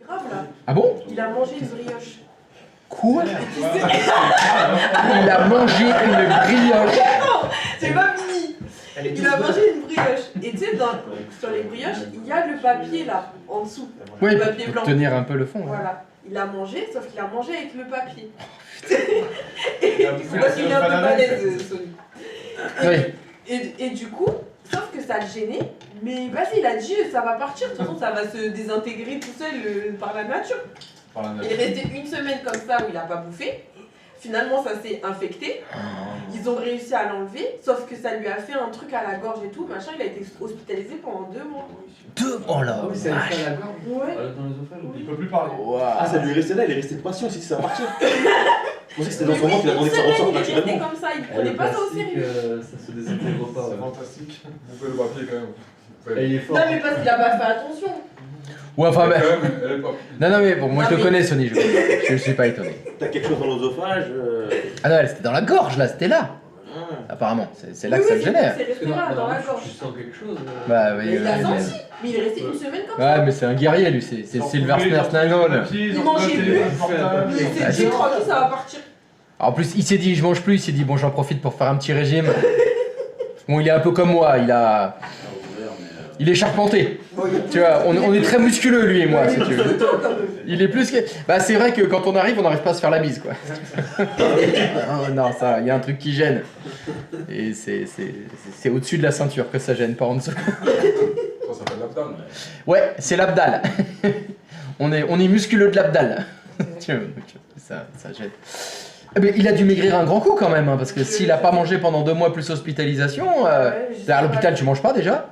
Grave là. Ah bon? Il a mangé une brioche. Quoi? Il a mangé une brioche. Non, c'est pas fini. Il a mangé une brioche. Et tu sais, sur les brioches, il y a le papier là, en dessous. Oui, le papier pour blanc. tenir un peu le fond. Ouais. Voilà. Il a mangé, sauf qu'il a mangé avec le papier. Il a C'est parce qu'il est un peu balèze, Sony. Oui. Et du coup, sauf que ça le gênait. Mais vas-y, il a dit ça va partir. De toute façon, ça va se désintégrer tout seul par la nature. Il est resté une semaine comme ça où il a pas bouffé. Finalement, ça s'est infecté. Ils ont réussi à l'enlever, sauf que ça lui a fait un truc à la gorge et tout. Machin, il a été hospitalisé pendant 2 mois. 2 mois là. Oui, ça lui fait à la gorge. Ouais. Dans l'œsophage. Il peut plus parler. Wow. Ah, ça lui est resté là, il est resté patient aussi, ça va partir. Je pensais que c'était dans son ventre qu'il attendait que ça ressorte Il est resté naturellement. comme ça, il prenait pas ça au sérieux. Ça se désintègre pas. C'est fantastique. Vous pouvez le papier quand même. Et il est fort. Non, mais parce qu'il a pas fait attention. Ouais, enfin, mais... Quand même, elle est pas- Non, mais bon, moi je Non, te mais- connais, Sony, je suis pas étonné. T'as quelque chose dans l'œsophage. Ah non, c'était dans la gorge là, c'était là. Apparemment, c'est là que ça le gênait. C'est resté là, dans la gorge. Tu sens quelque chose. Bah oui, Mais il a mais- senti. Mais il est resté une semaine comme ça. Ouais, mais c'est un guerrier lui, c'est Sylvester Stallone. Il mangeait plus. Mais Ah, c'est tranquille, ça va partir. En plus, il s'est dit, je mange plus, il s'est dit, bon, j'en profite pour faire un petit régime. Bon, il est un peu comme moi, il est charpenté. Tu vois, on est très musculeux, lui et moi, si tu veux. Il est plus que... Bah, c'est vrai que quand on n'arrive pas à se faire la bise, quoi. Oh, non, ça, il y a un truc qui gêne. Et c'est au-dessus de la ceinture que ça gêne, pas en dessous. Ça s'appelle l'abdal. Ouais, c'est l'abdal. on est musculeux de l'abdal. Tu vois, donc, ça gêne. Eh ben, il a dû maigrir un grand coup quand même, hein, parce que s'il a pas mangé pendant 2 mois plus hospitalisation, à l'hôpital tu manges pas déjà?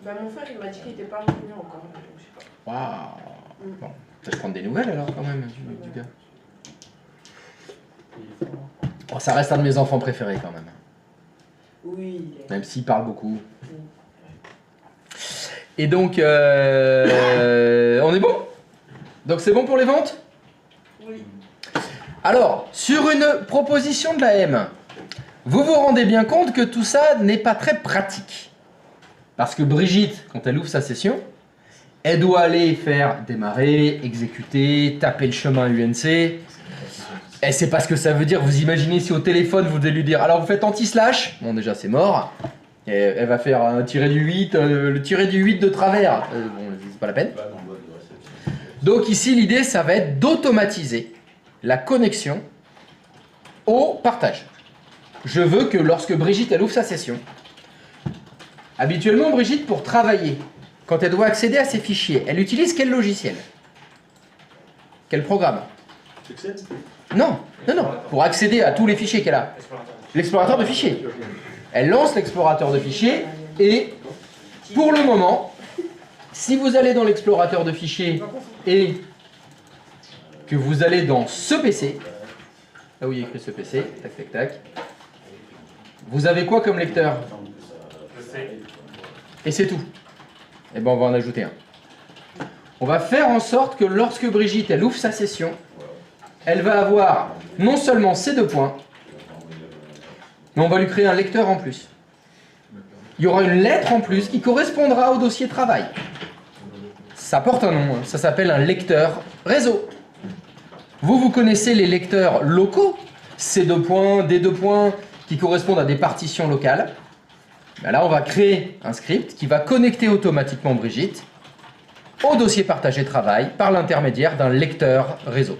Bah mon frère il m'a dit qu'il était pas revenu encore, donc je sais pas. Waouh. Bon, peut-être prendre des nouvelles alors quand même du gars. Oh, ça reste un de mes enfants préférés quand même. Oui, Même s'il parle beaucoup. Et donc, on est bon? Donc c'est bon pour les ventes? oui. Alors, sur une proposition de la M, vous vous rendez bien compte que tout ça n'est pas très pratique. Parce que Brigitte, quand elle ouvre sa session, elle doit aller faire démarrer, exécuter, taper le chemin UNC. Elle sait pas ce que ça veut dire. Vous imaginez si au téléphone vous devez lui dire alors vous faites anti-slash, bon déjà c'est mort. Et elle va faire un tiré du 8, le tiré du 8 de travers. Bon, c'est pas la peine. Donc ici l'idée ça va être d'automatiser la connexion au partage. Je veux que lorsque Brigitte elle ouvre sa session, habituellement Brigitte pour travailler, quand elle doit accéder à ses fichiers, elle utilise quel logiciel? Quel programme? Non, pour accéder à tous les fichiers qu'elle a. L'explorateur de fichiers. Elle lance l'explorateur de fichiers et pour le moment, si vous allez dans l'explorateur de fichiers et que vous allez dans ce PC, là où il y a écrit ce PC, tac tac tac, vous avez quoi comme lecteur? Et c'est tout. Et ben on va en ajouter un. On va faire en sorte que lorsque Brigitte elle ouvre sa session, elle va avoir non seulement ces 2 points, mais on va lui créer un lecteur en plus. Il y aura une lettre en plus qui correspondra au dossier travail. Ça porte un nom, ça s'appelle un lecteur réseau. Vous connaissez les lecteurs locaux, ces 2 points, des 2 points qui correspondent à des partitions locales. Ben là, on va créer un script qui va connecter automatiquement Brigitte au dossier partagé travail par l'intermédiaire d'un lecteur réseau.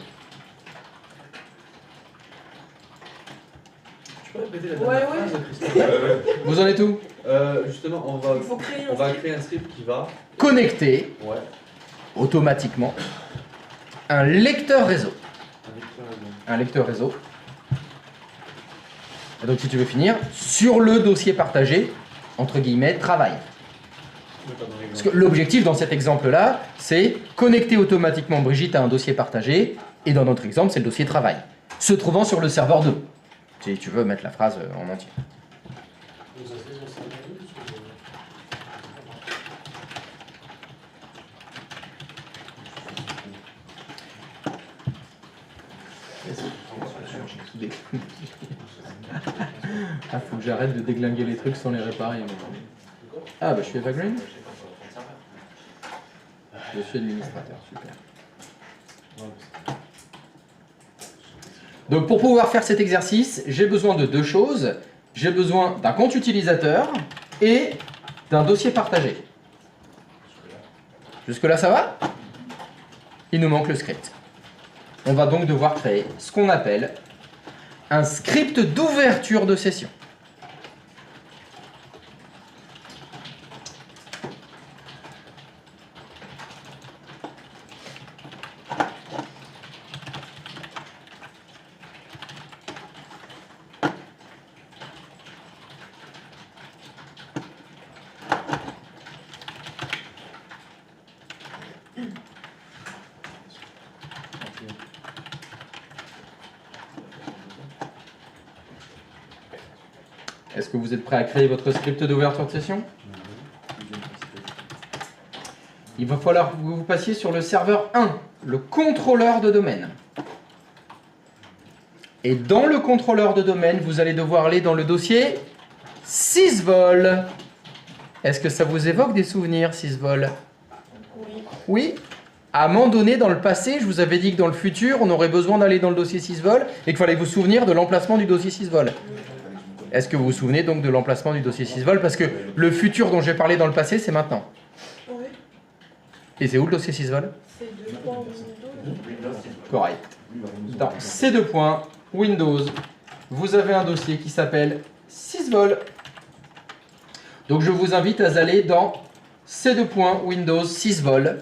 Tu peux répéter la Ouais, dernière ouais. phrase, Christophe? Vous en êtes où? Justement, Il faut créer on va créer un script qui va. Connecter Ouais. automatiquement un lecteur réseau. Avec Un lecteur réseau. Et donc si tu veux finir, sur le dossier partagé, entre guillemets, travail. Parce que l'objectif dans cet exemple-là, c'est connecter automatiquement Brigitte à un dossier partagé, et dans notre exemple, c'est le dossier travail, se trouvant sur le serveur 2. Si tu veux mettre la phrase en entier. Ah, faut que j'arrête de déglinguer les trucs sans les réparer. Ah, bah je suis Evergreen. Je suis administrateur, super. Donc pour pouvoir faire cet exercice, j'ai besoin de deux choses. J'ai besoin d'un compte utilisateur et d'un dossier partagé. Jusque-là, ça va? Il nous manque le script. On va donc devoir créer ce qu'on appelle un script d'ouverture de session. Est-ce que vous êtes prêt à créer votre script d'ouverture de session? Il va falloir que vous passiez sur le serveur 1, le contrôleur de domaine. Et dans le contrôleur de domaine, vous allez devoir aller dans le dossier sysvol. Est-ce que ça vous évoque des souvenirs, sysvol? Oui. Oui? À un moment donné, dans le passé, je vous avais dit que dans le futur, on aurait besoin d'aller dans le dossier sysvol et qu'il fallait vous souvenir de l'emplacement du dossier sysvol. Est-ce que vous vous souvenez donc de l'emplacement du dossier sysvol? Parce que le futur dont j'ai parlé dans le passé, c'est maintenant. Oui. Et c'est où le dossier sysvol? C'est deux points Windows. Correct. Dans ces deux points, Windows, vous avez un dossier qui s'appelle sysvol. Donc je vous invite à aller dans ces deux points Windows sysvol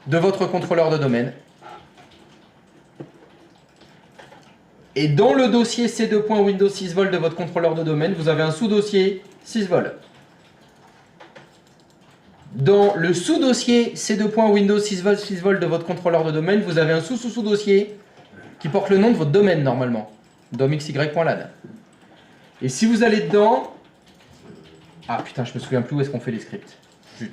de votre contrôleur de domaine. Et dans le dossier C2. Windows sysvol de votre contrôleur de domaine, vous avez un sous-dossier sysvol. Dans le sous-dossier C2. Windows sysvol de votre contrôleur de domaine, vous avez un sous-sous-sous-dossier qui porte le nom de votre domaine normalement, domxy.lan. Et si vous allez dedans... Ah putain, je me souviens plus où est-ce qu'on fait les scripts. Zut.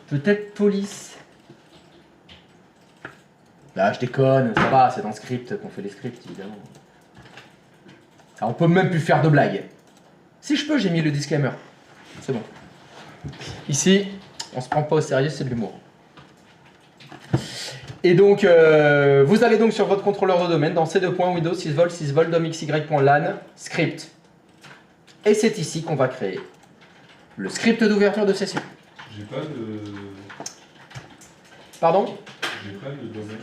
Peut-être police. Là, je déconne, ça va, c'est dans le script qu'on fait les scripts, évidemment. Ah, on peut même plus faire de blagues. Si je peux, j'ai mis le disclaimer. C'est bon. Ici, on se prend pas au sérieux, c'est de l'humour. Et donc, vous allez donc sur votre contrôleur de domaine, dans C2. Windows sysvol domxy.lan, script. Et c'est ici qu'on va créer le script d'ouverture de session. J'ai pas de... Pardon? J'ai pas de domaine.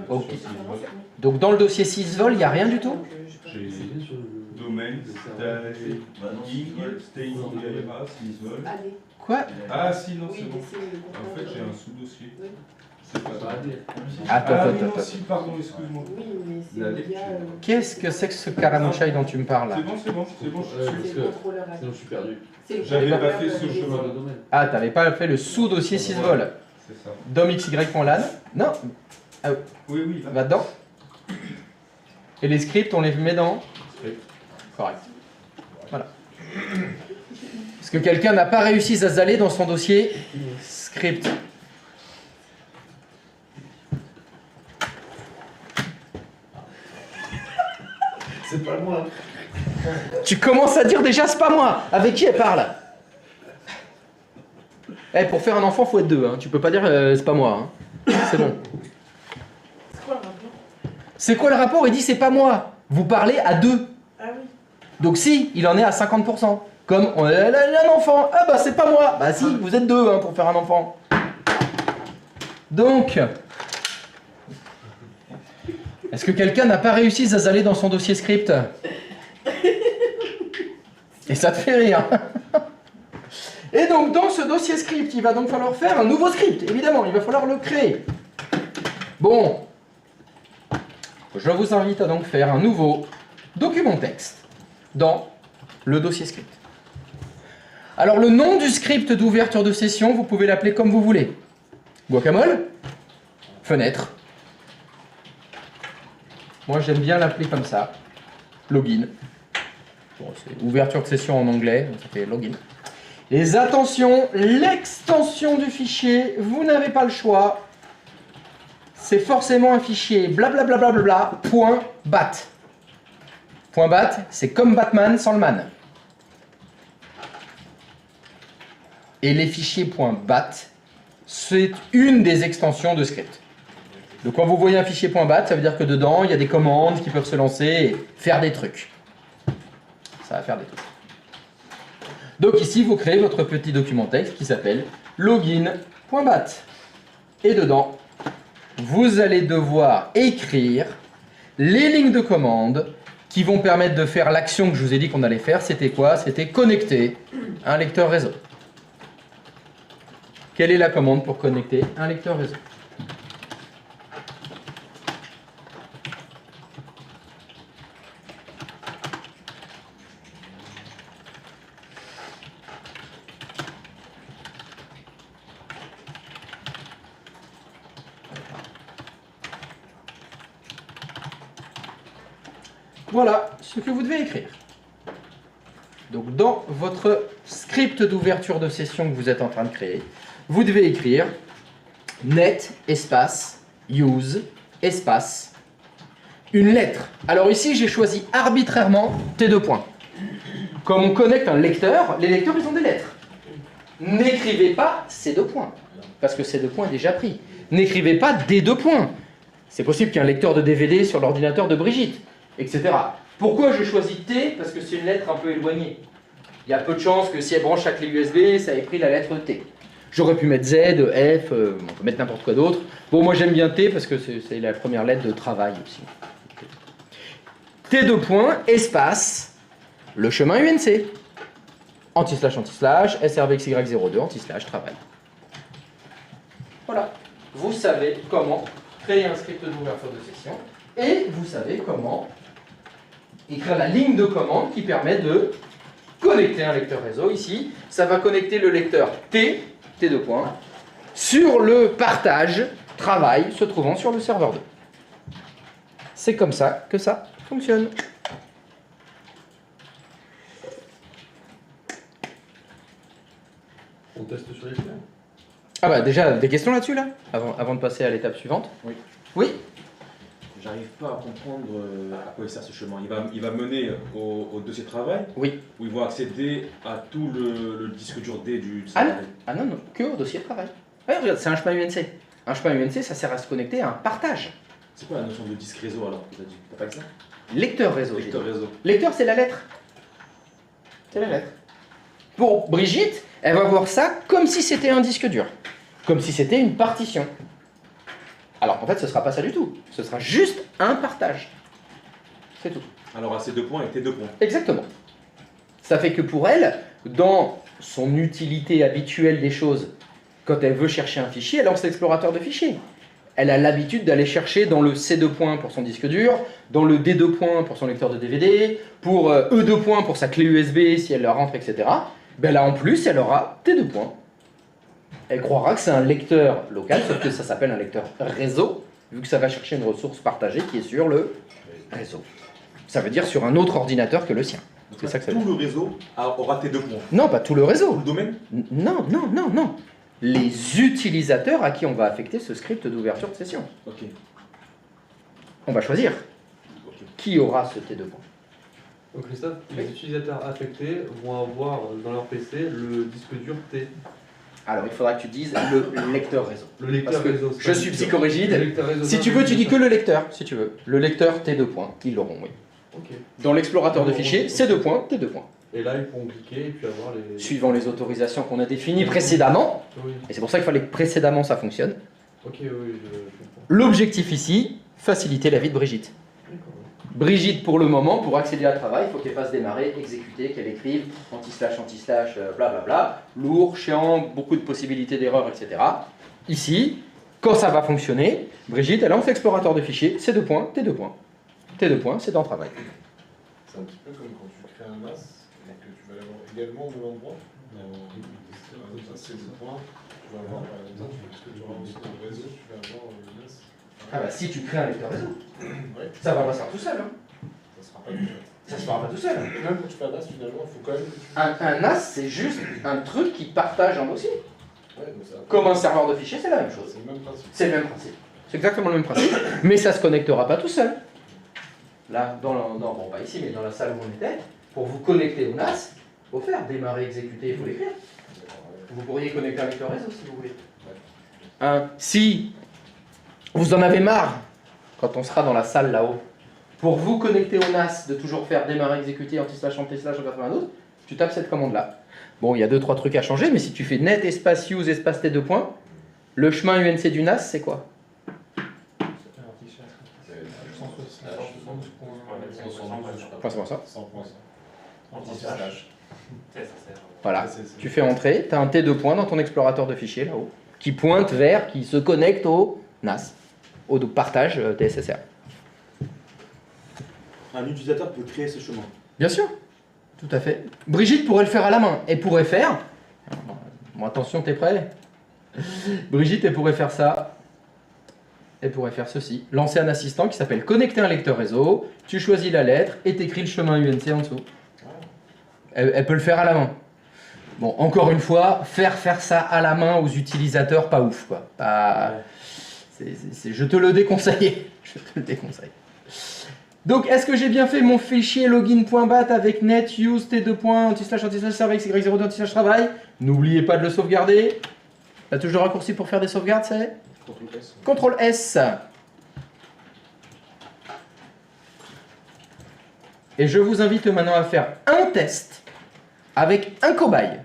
Ok. Donc dans le dossier sysvol, il n'y a rien du tout? J'ai domaine, staying, sysvol. Allez. Quoi? Ah si, non, Oui, c'est bon. mais c'est le En fait, j'ai un sous-dossier. Oui. C'est pas ça. Attends, Ah attends, oui, non, attends. si, pardon, excuse-moi. Oui, mais c'est La le lecture. gars. Qu'est-ce que c'est que ce caramouchaï dont tu me parles là? C'est bon, c'est bon, c'est bon, je suis C'est sûr. le contrôleur. Sinon, je suis perdu. C'est le J'avais contrôleur pas fait ce de chemin. gestion. Le domaine. Ah, t'avais pas fait le sous-dossier sysvol C'est ça. domxy.lan? Non, Oui, oui, là. va dedans. Et les scripts, on les met dans? Correct. Voilà. Est-ce que quelqu'un n'a pas réussi à se aller dans son dossier script? C'est pas moi. Tu commences à dire déjà c'est pas moi. Avec qui elle parle? Eh, pour faire un enfant, faut être deux. Hein. Tu peux pas dire c'est pas moi. Hein. C'est bon. C'est quoi le rapport? C'est quoi le rapport? Il dit c'est pas moi. Vous parlez à deux. Ah oui. Donc si, il en est à 50%. Comme on a un enfant. Ah bah c'est pas moi. Bah si, vous êtes deux hein, pour faire un enfant. Donc, est-ce que quelqu'un n'a pas réussi à s'aller dans son dossier script? Et ça te fait rire. Et donc dans ce dossier script, il va donc falloir faire un nouveau script. Évidemment, il va falloir le créer. Bon, je vous invite à donc faire un nouveau document texte dans le dossier script. Alors le nom du script d'ouverture de session, vous pouvez l'appeler comme vous voulez. Guacamole, fenêtre. Moi j'aime bien l'appeler comme ça. Login. Bon, c'est ouverture de session en anglais, ça fait login. Les attention, l'extension du fichier, vous n'avez pas le choix. C'est forcément un fichier blablabla, point bat. Point bat, c'est comme Batman sans le man. Et les fichiers .bat c'est une des extensions de script. Donc quand vous voyez un fichier .bat, ça veut dire que dedans, il y a des commandes qui peuvent se lancer et faire des trucs. Ça va faire des trucs. Donc ici, vous créez votre petit document texte qui s'appelle login.bat. Et dedans, vous allez devoir écrire les lignes de commande qui vont permettre de faire l'action que je vous ai dit qu'on allait faire. C'était quoi? C'était connecter un lecteur réseau. Quelle est la commande pour connecter un lecteur réseau? Voilà ce que vous devez écrire. Donc dans votre script d'ouverture de session que vous êtes en train de créer, vous devez écrire net espace use espace une lettre. Alors ici j'ai choisi arbitrairement T2 points. Comme on connecte un lecteur, les lecteurs ils ont des lettres. N'écrivez pas ces 2 points, parce que ces 2 points est déjà pris. N'écrivez pas des 2 points. C'est possible qu'il y ait un lecteur de DVD sur l'ordinateur de Brigitte, etc. Pourquoi je choisis T? Parce que c'est une lettre un peu éloignée. Il y a peu de chances que si elle branche sa clé USB, ça ait pris la lettre T. J'aurais pu mettre Z, F, on peut mettre n'importe quoi d'autre. Bon, moi j'aime bien T parce que c'est la première lettre de travail aussi. T2 points, espace, le chemin UNC. Anti-slash, anti-slash, SRVXY02, anti-slash, travail. Voilà. Vous savez comment créer un script d'ouverture de session et vous savez comment écrire la ligne de commande qui permet de connecter un lecteur réseau. Ici, ça va connecter le lecteur T2 points, sur le partage travail se trouvant sur le serveur 2. C'est comme ça que ça fonctionne. On teste sur les fleurs. Ah bah déjà, des questions là-dessus là, avant de passer à l'étape suivante. Oui. Oui. J'arrive pas à comprendre à quoi il sert ce chemin. Il va mener au dossier de travail. Oui. Où ils vont accéder à tout le disque dur D du Ah non, salarié. ah non, non, que au dossier de travail. Ouais, regarde, c'est un chemin UNC. Un chemin UNC, ça sert à se connecter à un partage. C'est quoi la notion de disque réseau alors que t'as dit? T'as pas que ça? Lecteur réseau. j'ai Lecteur dit. réseau. Lecteur, c'est la lettre. C'est la lettre. Pour Brigitte, elle va voir ça comme si c'était un disque dur. Comme si c'était une partition. Alors en fait, ce ne sera pas ça du tout. Ce sera juste un partage. C'est tout. Alors à ces 2 points et tes 2 points. Exactement. Ça fait que pour elle, dans son utilité habituelle des choses, quand elle veut chercher un fichier, elle lance l'explorateur de fichiers. Elle a l'habitude d'aller chercher dans le C2 points pour son disque dur, dans le D2 points pour son lecteur de DVD, pour E2 points pour sa clé USB si elle la rentre, etc. Ben là en plus, elle aura T2 points. Elle croira que c'est un lecteur local, sauf que ça s'appelle un lecteur réseau, vu que ça va chercher une ressource partagée qui est sur le réseau. Ça veut dire sur un autre ordinateur que le sien. Donc C'est là, ça que ça tout veut dire. le réseau aura tes 2 points. Non, pas tout le Tout réseau. le domaine. Non, non, non, non. Les utilisateurs à qui on va affecter ce script d'ouverture de session. Ok. On va choisir Ok. qui aura ce T2 points. Donc Christophe, les utilisateurs affectés vont avoir dans leur PC le disque dur T. Alors, il faudra que tu dises le lecteur réseau. Le lecteur Parce que réseau. je suis psychorigide. Le lecteur réseau, Si non, tu veux, le tu dis que lecteur. le lecteur, si tu veux. Le lecteur T2 points, ils l'auront, oui. Ok. Dans l'explorateur de fichiers, C2 points, T2 poinds. Et là, ils pourront cliquer et puis avoir les. Suivant les autorisations qu'on a définies précédemment, Oui. et c'est pour ça qu'il fallait que précédemment ça fonctionne. Ok, oui, je comprends. L'objectif ici, faciliter la vie de Brigitte. D'accord. Brigitte, pour le moment, pour accéder à travail, il faut qu'elle fasse démarrer, exécuter, qu'elle écrive anti-slash, anti-slash, blablabla, lourd, chiant, beaucoup de possibilités d'erreurs, etc. Ici, quand ça va fonctionner, Brigitte, elle lance l'explorateur de fichiers, C2 points, T2 points. T2 points, c'est dans travail. C'est un petit peu comme quand tu crées un NAS et que tu vas l'avoir également au même endroit. Comme ça, c'est le point. Tu vas avoir, par exemple, parce que tu auras aussi dans le réseau, tu vas avoir le NAS. Ah bah si tu crées un lecteur réseau, Ouais, ça va pas se faire tout seul. Hein. ça sera pas tout. Ça se fera pas tout seul. Même quand tu fais un NAS, finalement, il faut quand même que tu. Un NAS, c'est juste un truc qui partage un dossier. Ouais, donc ça. Comme un serveur de fichiers, c'est la même chose. C'est le même principe. C'est le même principe. C'est exactement le même principe. Mais ça se connectera pas tout seul. Là, bon, pas ici, mais dans la salle où on était, pour vous connecter au NAS, il faut faire démarrer, exécuter, il faut l'écrire. Vous pourriez connecter avec le réseau si vous voulez. Si vous en avez marre, quand on sera dans la salle là-haut, pour vous connecter au NAS, de toujours faire démarrer, exécuter, anti-slash, anti-slash, en 92, tu tapes cette commande-là. Bon, il y a 2-3 trucs à changer, mais si tu fais net espace use espace T2 points, le chemin UNC du NAS, c'est quoi? Enfin, c'est bon ça. 100.100. Voilà, tu fais entrer, tu as un T2 points dans ton explorateur de fichiers là-haut, qui pointe vers, qui se connecte au NAS, au partage TSSR. Un utilisateur peut créer ce chemin. Bien sûr, tout à fait. Brigitte pourrait le faire à la main. Elle pourrait faire... Bon, attention, t'es prêt? Brigitte, elle pourrait faire ça. Elle pourrait faire ceci. Lancer un assistant qui s'appelle connecter un lecteur réseau. Tu choisis la lettre et t'écris le chemin UNC en dessous. Elle peut le faire à la main. Bon, encore une fois, faire ça à la main aux utilisateurs, pas ouf, quoi. Je te le déconseille. Je te le déconseille. Donc, est-ce que j'ai bien fait mon fichier login.bat avec net use t2 anti-slash server xy0 anti-slash travail? N'oubliez pas de le sauvegarder. La touche de raccourci pour faire des sauvegardes, c'est CTRL S. Et je vous invite maintenant à faire un test avec un cobaye.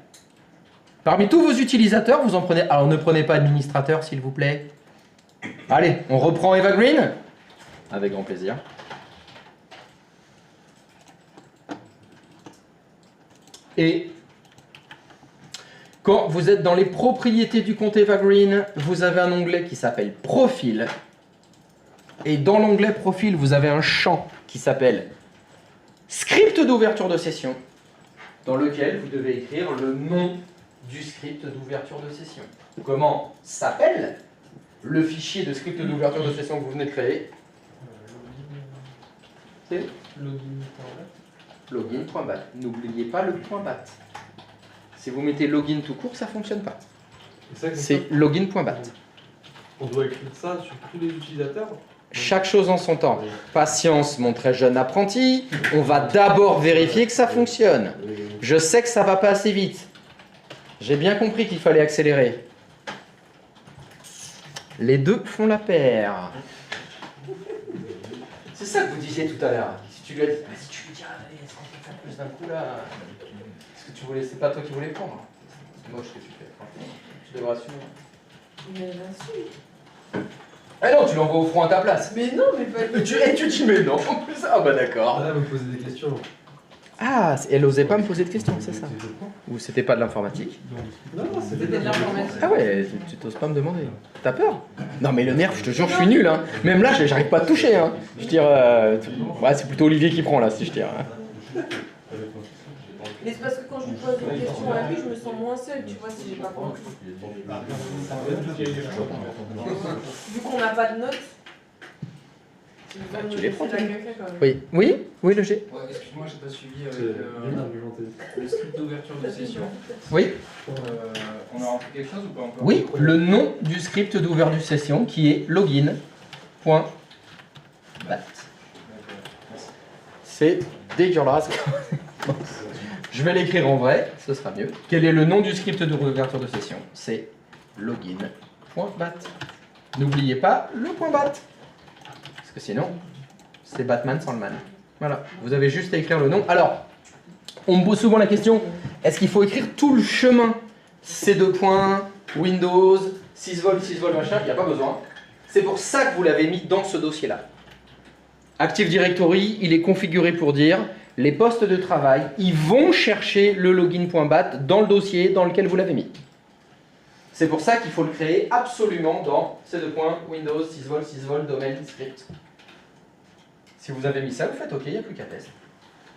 Parmi tous vos utilisateurs, vous en prenez... Alors, ne prenez pas administrateur, s'il vous plaît. Allez, on reprend Eva Green. Avec grand plaisir. Et quand vous êtes dans les propriétés du compte Eva Green, vous avez un onglet qui s'appelle Profil. Et dans l'onglet Profil, vous avez un champ qui s'appelle Script d'ouverture de session, dans lequel vous devez écrire le nom du script d'ouverture de session. Comment s'appelle le fichier de script d'ouverture de session que vous venez de créer? C'est login.bat. N'oubliez pas le .bat. Si vous mettez login tout court, ça ne fonctionne pas. C'est login.bat. On doit écrire ça sur tous les utilisateurs. Chaque chose en son temps. Patience, mon très jeune apprenti. On va d'abord vérifier que ça fonctionne. Je sais que ça ne va pas assez vite. J'ai bien compris qu'il fallait accélérer. Les deux font la paire. C'est ça que vous disiez tout à l'heure. Si tu lui as dit, si tu lui dis, est-ce qu'on peut faire plus d'un coup là? Est-ce que tu voulais, c'est pas toi qui voulais prendre? C'est moche ce que tu fais, franchement. Tu devrais assumer. Mais j'assume. Ah non, tu l'envoies au front à ta place. Mais non, mais pas du tout. Et tu dis mais non, en plus. Ah bah d'accord. Là, vous me posez des questions. Ah, elle osait pas me poser de questions, c'est ça? Ou c'était pas de l'informatique? Non, c'était C'était de l'informatique. Ah ouais, tu t'oses pas me demander. T'as peur? Non mais le nerf, je te jure, je suis nul. Hein. Même là, j'arrive pas à te toucher. Hein. Je tire. Ouais, c'est plutôt Olivier qui prend là, si je tire. Mais c'est parce que quand je lui pose une question à lui, je me sens moins seule, tu vois, si j'ai pas compris. Vu qu'on n'a pas de notes. Tu les prends, c'est la quelqu'un quand même. Oui, oui, oui, le G. Ouais, excuse-moi, j'ai pas suivi avec bien argumenté. le script d'ouverture de session. Oui. On a rempli quelque chose ou pas encore? Oui, le nom du script d'ouverture de session qui est login.bat. C'est dégueulasse. Je vais l'écrire en vrai, ce sera mieux. Quel est le nom du script d'ouverture de session? C'est login.bat. N'oubliez pas le .bat. Parce que sinon, c'est Batman sans le man. Voilà, vous avez juste à écrire le nom. Alors, on me pose souvent la question, est-ce qu'il faut écrire tout le chemin C2 points, Windows, 6 volts, 6 volts, machin? Il n'y a pas besoin. C'est pour ça que vous l'avez mis dans ce dossier-là. Active Directory, il est configuré pour dire les postes de travail, ils vont chercher le login.bat dans le dossier dans lequel vous l'avez mis. C'est pour ça qu'il faut le créer absolument dans C2 points, Windows, 6 volts, domaine, script. Si vous avez mis ça, vous faites OK, il n'y a plus qu'à tester.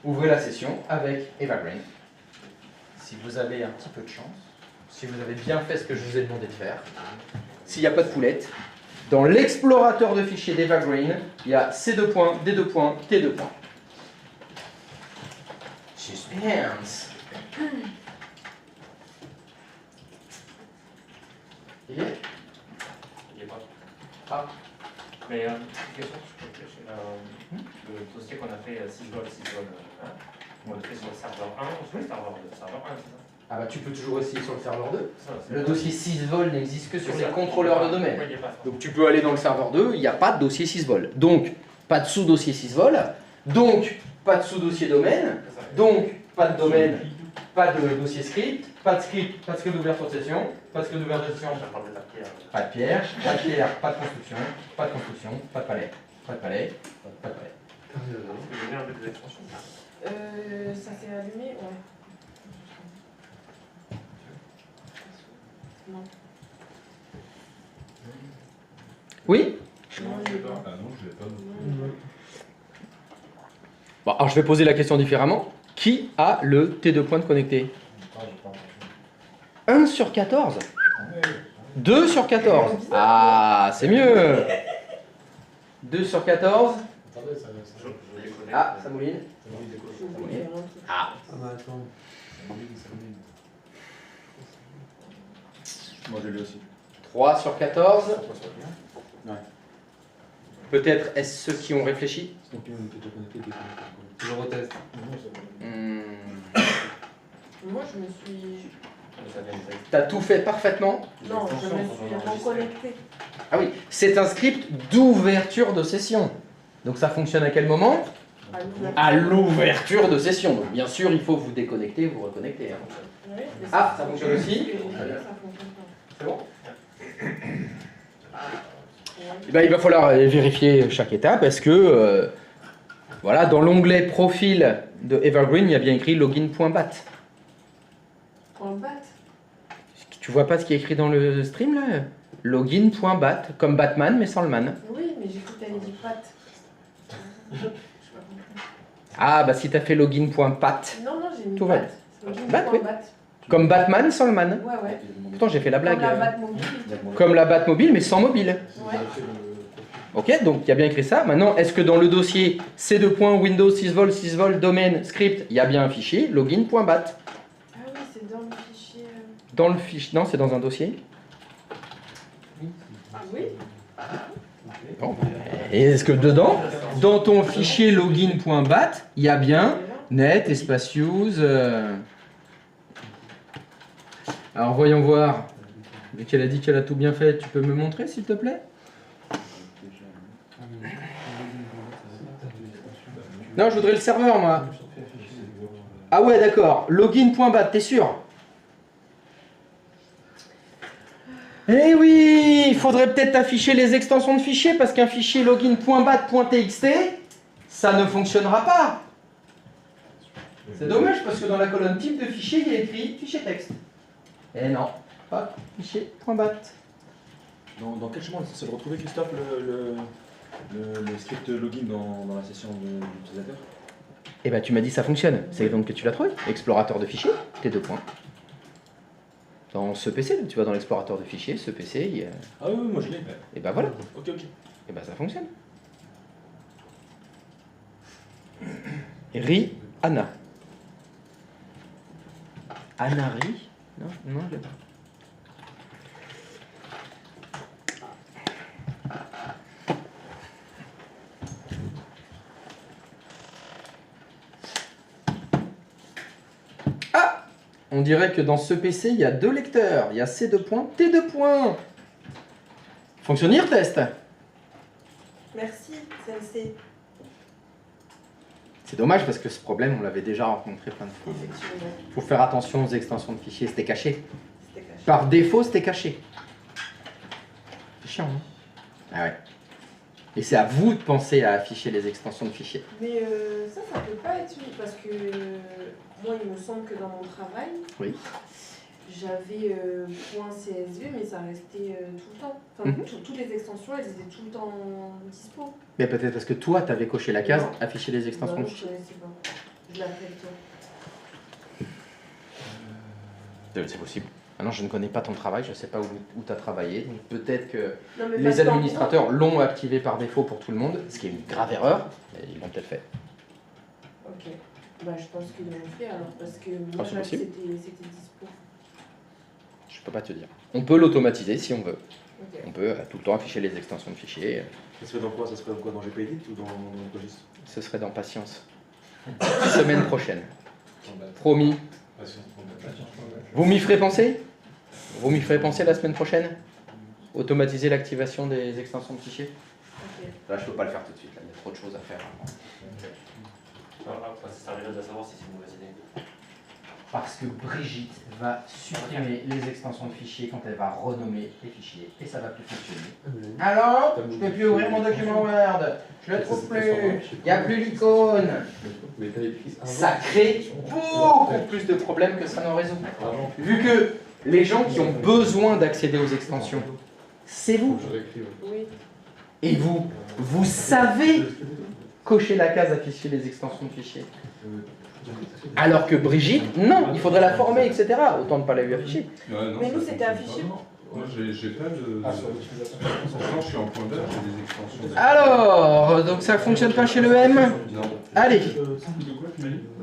Ouvrez la session avec Eva Green. Si vous avez un petit peu de chance, si vous avez bien fait ce que je vous ai demandé de faire, s'il n'y a pas de poulette, dans l'explorateur de fichiers d'Eva Green, il y a C2 points, D2 points, T2 points. Suspense. Il est? Il est pas. Ah. Mais question, le dossier qu'on a fait 6 volts, 6 volts, on le fait sur le serveur 1 ou sur le serveur 2? Serveur 1, c'est ça? Ah bah tu peux toujours essayer sur le serveur 2. Ça, c'est Le bon. dossier 6vol n'existe que sur C'est les ça. contrôleurs de domaine. Ouais, il y a pas ça. Donc tu peux aller dans le serveur 2, il n'y a pas de dossier 6vol. Donc pas de sous-dossier 6vol, donc pas de sous-dossier domaine, C'est ça. donc pas de domaine, pas de dossier script, pas de script d'ouverture de session, pas de script d'ouverture de session, Ça parle de la pierre. pas de pierre, pas de pierre, pas de construction, pas de construction, pas de palais, pas de palais, pas de palais. Est-ce que j'ai mis un peu des extensions? Ça s'est allumé, ouais. Non. Oui? Non, je l'ai pas. Ah non, je l'ai pas. Non. Bon, alors je vais poser la question différemment. Qui a le T2 point de connecté? Ah, j'ai pas. 1 sur 14. 2 sur 14. Ah, c'est mieux. 2 sur 14. Attendez, ça Je les connais. Ah, ça mouline. Je voulais faire un truc. Ah. Ah bah attends. Moi je l'ai aussi. 3 sur 14. Ça soit bien. Peut-être est-ce ceux qui ont réfléchi? Donc on peut te connecter, déconnecter. Je reteste. Moi, je me suis. Ça vient de- T'as tout fait parfaitement. Non, je me suis reconnectée. Ah oui, c'est un script d'ouverture de session. Donc ça fonctionne à quel moment? À l'ouverture de session. Donc bien sûr, il faut vous déconnecter, vous reconnecter. hein. Oui, mais Ah, ça fonctionne aussi? Ça fonctionne pas. C'est bon? Eh ben, il va falloir vérifier chaque étape parce que voilà, dans l'onglet profil de Evergreen, il y a bien écrit login.bat. On le bat. Tu vois pas ce qui est écrit dans le stream là? Login.bat, comme Batman mais sans le man. Oui, mais j'ai cru que t'avais dit pat. Je sais pas compris. Ah bah si t'as fait login.pat, Non, non, j'ai mis Tout va bat. Bat, oui. comme Batman sans le man. Ouais, ouais. Pourtant j'ai fait la blague. Comme la bat mobile. Comme la Batmobile mais sans mobile. Ouais. Ok, donc il y a bien écrit ça. Maintenant, est-ce que dans le dossier C2. Windows 6vol, 6vol, domaine, script, il y a bien un fichier login.bat? Ah oui, c'est dans le fichier. Dans le fichier, non, c'est dans un dossier. Oui. Bon, et est-ce que dedans, dans ton fichier login.bat, il y a bien net, espace use. Alors voyons voir. Vu qu'elle a dit qu'elle a tout bien fait, tu peux me montrer s'il te plaît? Non, je voudrais le serveur moi. Ah ouais, d'accord. Login.bat, t'es sûr? Eh oui, il faudrait peut-être afficher les extensions de fichiers parce qu'un fichier login.bat.txt, ça ne fonctionnera pas. C'est dommage parce que dans la colonne type de fichier, il y a écrit fichier texte. Eh non, pas fichier.bat. Dans quel chemin c'est de retrouver, Christophe, le script login dans la session de l'utilisateur? Eh ben tu m'as dit ça fonctionne. C'est donc que tu l'as trouvé. Explorateur de fichiers, T2 points. Dans ce PC, tu vas dans l'explorateur de fichiers, ce PC, il y a... Ah oui, moi je l'ai. Et ben voilà. Ok, ok. Et ben ça fonctionne. Ri Anna. Anna Ri? Non, non, je l'ai pas. Ah! On dirait que dans ce PC, il y a deux lecteurs. Il y a C2 points, T2 points. Fonctionne test. Merci, Sensei. C'est dommage parce que ce problème, on l'avait déjà rencontré plein de fois. Effectivement. Il faut faire attention aux extensions de fichiers, c'était caché. C'était caché. Par défaut, c'était caché. C'est chiant, hein? Ah ouais. Et c'est à vous de penser à afficher les extensions de fichiers. Mais ça peut pas être utile parce que moi, il me semble que dans mon travail, Oui. j'avais .csv, mais ça restait tout le temps. Enfin, Mhm. toutes les extensions, elles étaient tout le temps dispo. Mais peut-être parce que toi, tu avais coché la case Non. afficher les extensions Bah, de je fichiers. connaissais pas. Je l'ai appris avec toi. C'est possible. Maintenant, je ne connais pas ton travail, je ne sais pas où tu as travaillé. Donc peut-être que Non, mais les parce qu'en administrateurs l'ont activé par défaut pour tout le monde, ce qui est une grave erreur. Et ils l'ont peut-être fait. gros- Ok. Bah, je pense qu'ils l'ont fait alors parce que Ah, moi, c'est j'avais- possible. c'était dispo. Je peux pas te dire. On peut l'automatiser si on veut. Ok. On peut tout le temps afficher les extensions de fichiers. Ça se fait dans quoi? Ça se fait dans quoi? Dans GPedit ou dans Cogis? Ce serait dans Patience. Semaine prochaine. Promis. Patience, Vous m'y ferez penser? Vous m'y ferez penser la semaine prochaine? Automatiser l'activation des extensions de fichiers? Ok. Là, je peux pas le faire tout de suite, là, il y a trop de choses à faire. Ça servirait de savoir si c'est une mauvaise idée. Parce que Brigitte va supprimer les extensions de fichiers quand elle va renommer les fichiers et ça va plus fonctionner. Alors, je peux plus ouvrir mon document Word, je le trouve plus, il n'y a plus l'icône. Mais t'as écrit Ça crée beaucoup plus de problèmes que ça n'en résout. Vu que les gens qui ont besoin d'accéder aux extensions, c'est vous. Oui. Et vous savez cocher la case afficher les extensions de fichiers. Alors que Brigitte, non, il faudrait la former, etc. Autant ne pas la lui afficher. Mais nous, c'était affiché. Moi, j'ai pas de. Pourtant, je suis en point d'heure, j'ai des extensions. Alors, donc ça fonctionne pas chez le M? Non. Allez,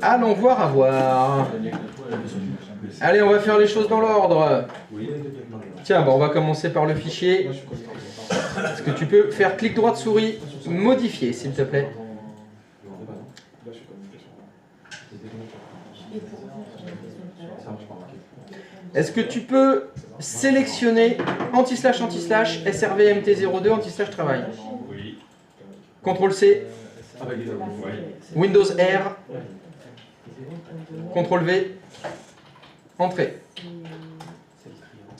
allons voir à voir. Allez, on va faire les choses dans l'ordre. Oui. Tiens, bon, on va commencer par le fichier. Est-ce que tu peux faire clic droit de souris, modifier, s'il te plaît? Est-ce que tu peux sélectionner anti-slash anti-slash SRV MT02 anti-slash travail? Oui. CTRL C, Windows R, CTRL V, Entrée.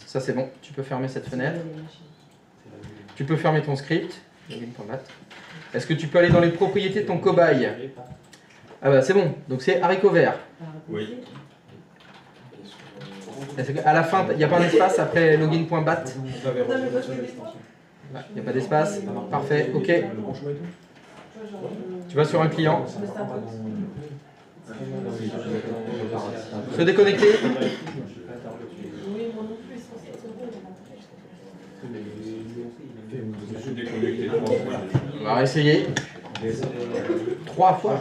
Ça c'est bon, tu peux fermer cette fenêtre. Tu peux fermer ton script. Est-ce que tu peux aller dans les propriétés de ton cobaye? Ah bah c'est bon, donc c'est haricot vert. Oui. Est-ce qu'à la fin, il n'y a pas un espace après login.bat? Non, mais parce que des fois, Il n'y a pas d'espace? Parfait, ok. Tu vas sur un client. Se déconnecter. oui, moi non plus, Je suis déconnecté 3 fois. On va réessayer. 3 fois. Ouais.